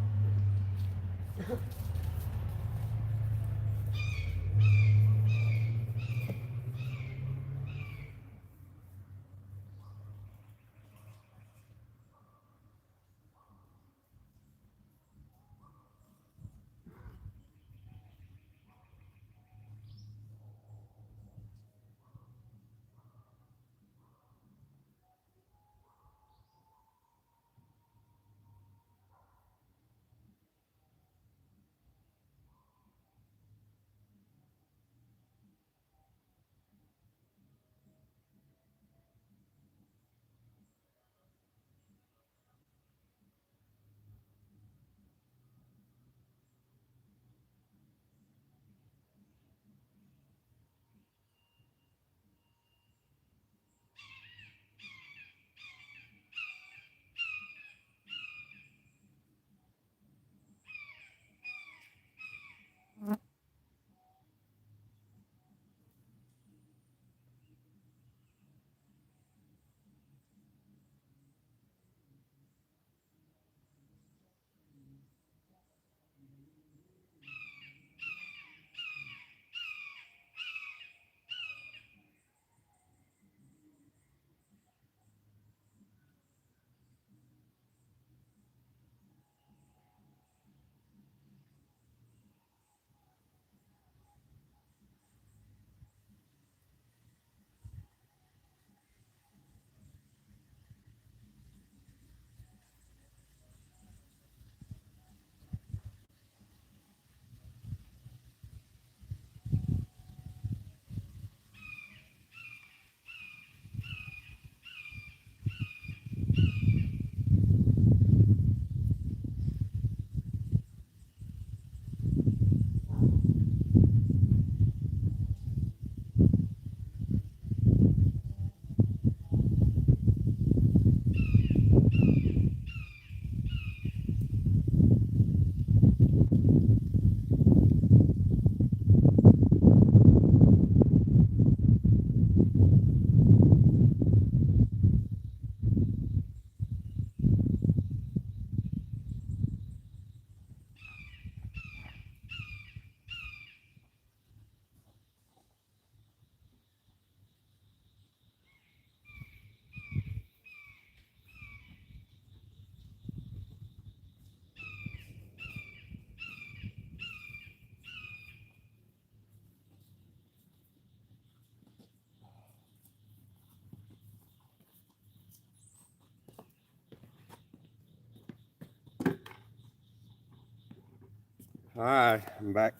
Alright, I'm back.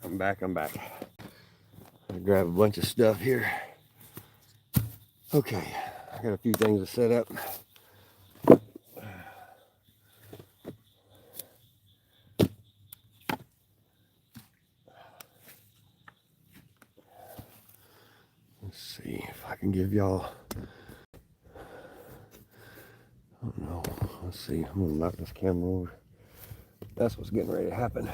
I grab a bunch of stuff here. Okay, I got a few things to set up. Let's see if I can give y'all. I don't know. Let's see. I'm gonna knock this camera over. That's what's getting ready to happen.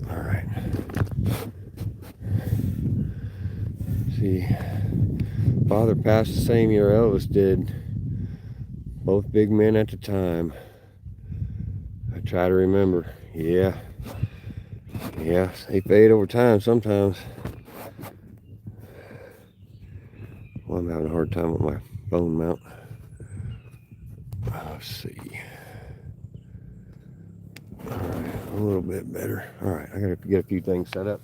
All right. See, Father passed the same year Elvis did. Both big men at the time. I try to remember. Yeah, they fade over time sometimes. Well, I'm having a hard time with my phone mount. Let's see. All right, a little bit better. All right, I gotta get a few things set up.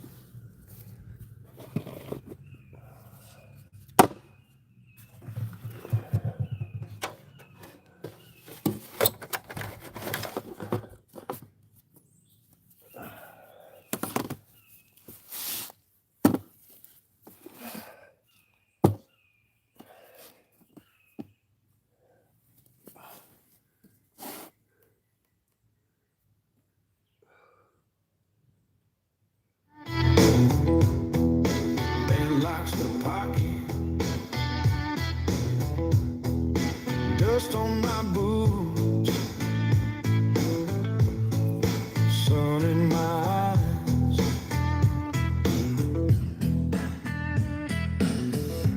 Ben locks the pocket. Dust on my boots. Sun in my eyes.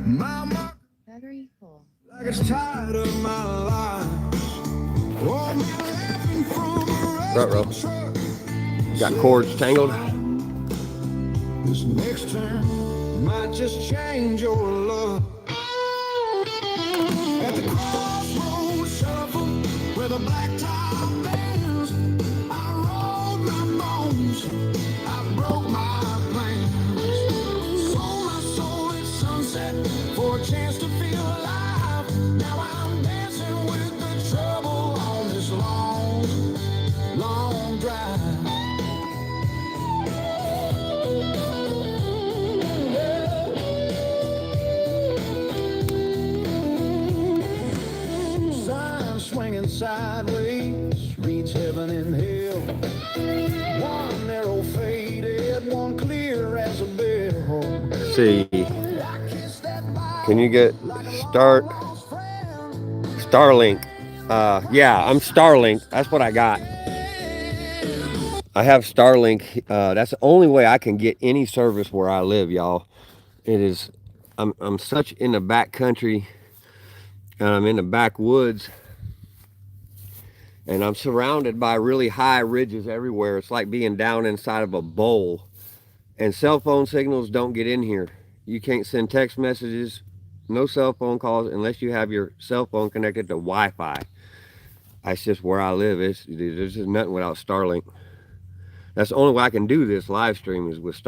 My mark Battery full. like it's tired of my life. Oh, me laughing from a Front row. truck. Got cords tangled. This next turn might just change your luck. At the crossroads shuffle where the black top bends, I rolled my bones, I broke my plans. Sold my soul at sunset for a chance to feel alive. Now I'm dancing with the trouble on this long, long drive. Sign swinging sideways, reads heaven and hell. One narrow faded, one clear as a bell. See, I kissed that can you get Starlink? Yeah, I'm Starlink. That's what I got. I have Starlink. That's the only way I can get any service where I live, y'all. It is. I'm such in the back country, and I'm in the backwoods, and I'm surrounded by really high ridges everywhere. It's like being down inside of a bowl, and cell phone signals don't get in here. You can't send text messages, no cell phone calls unless you have your cell phone connected to Wi-Fi. That's just where I live. There's just nothing without Starlink. That's the only way I can do this live stream is with Starlink.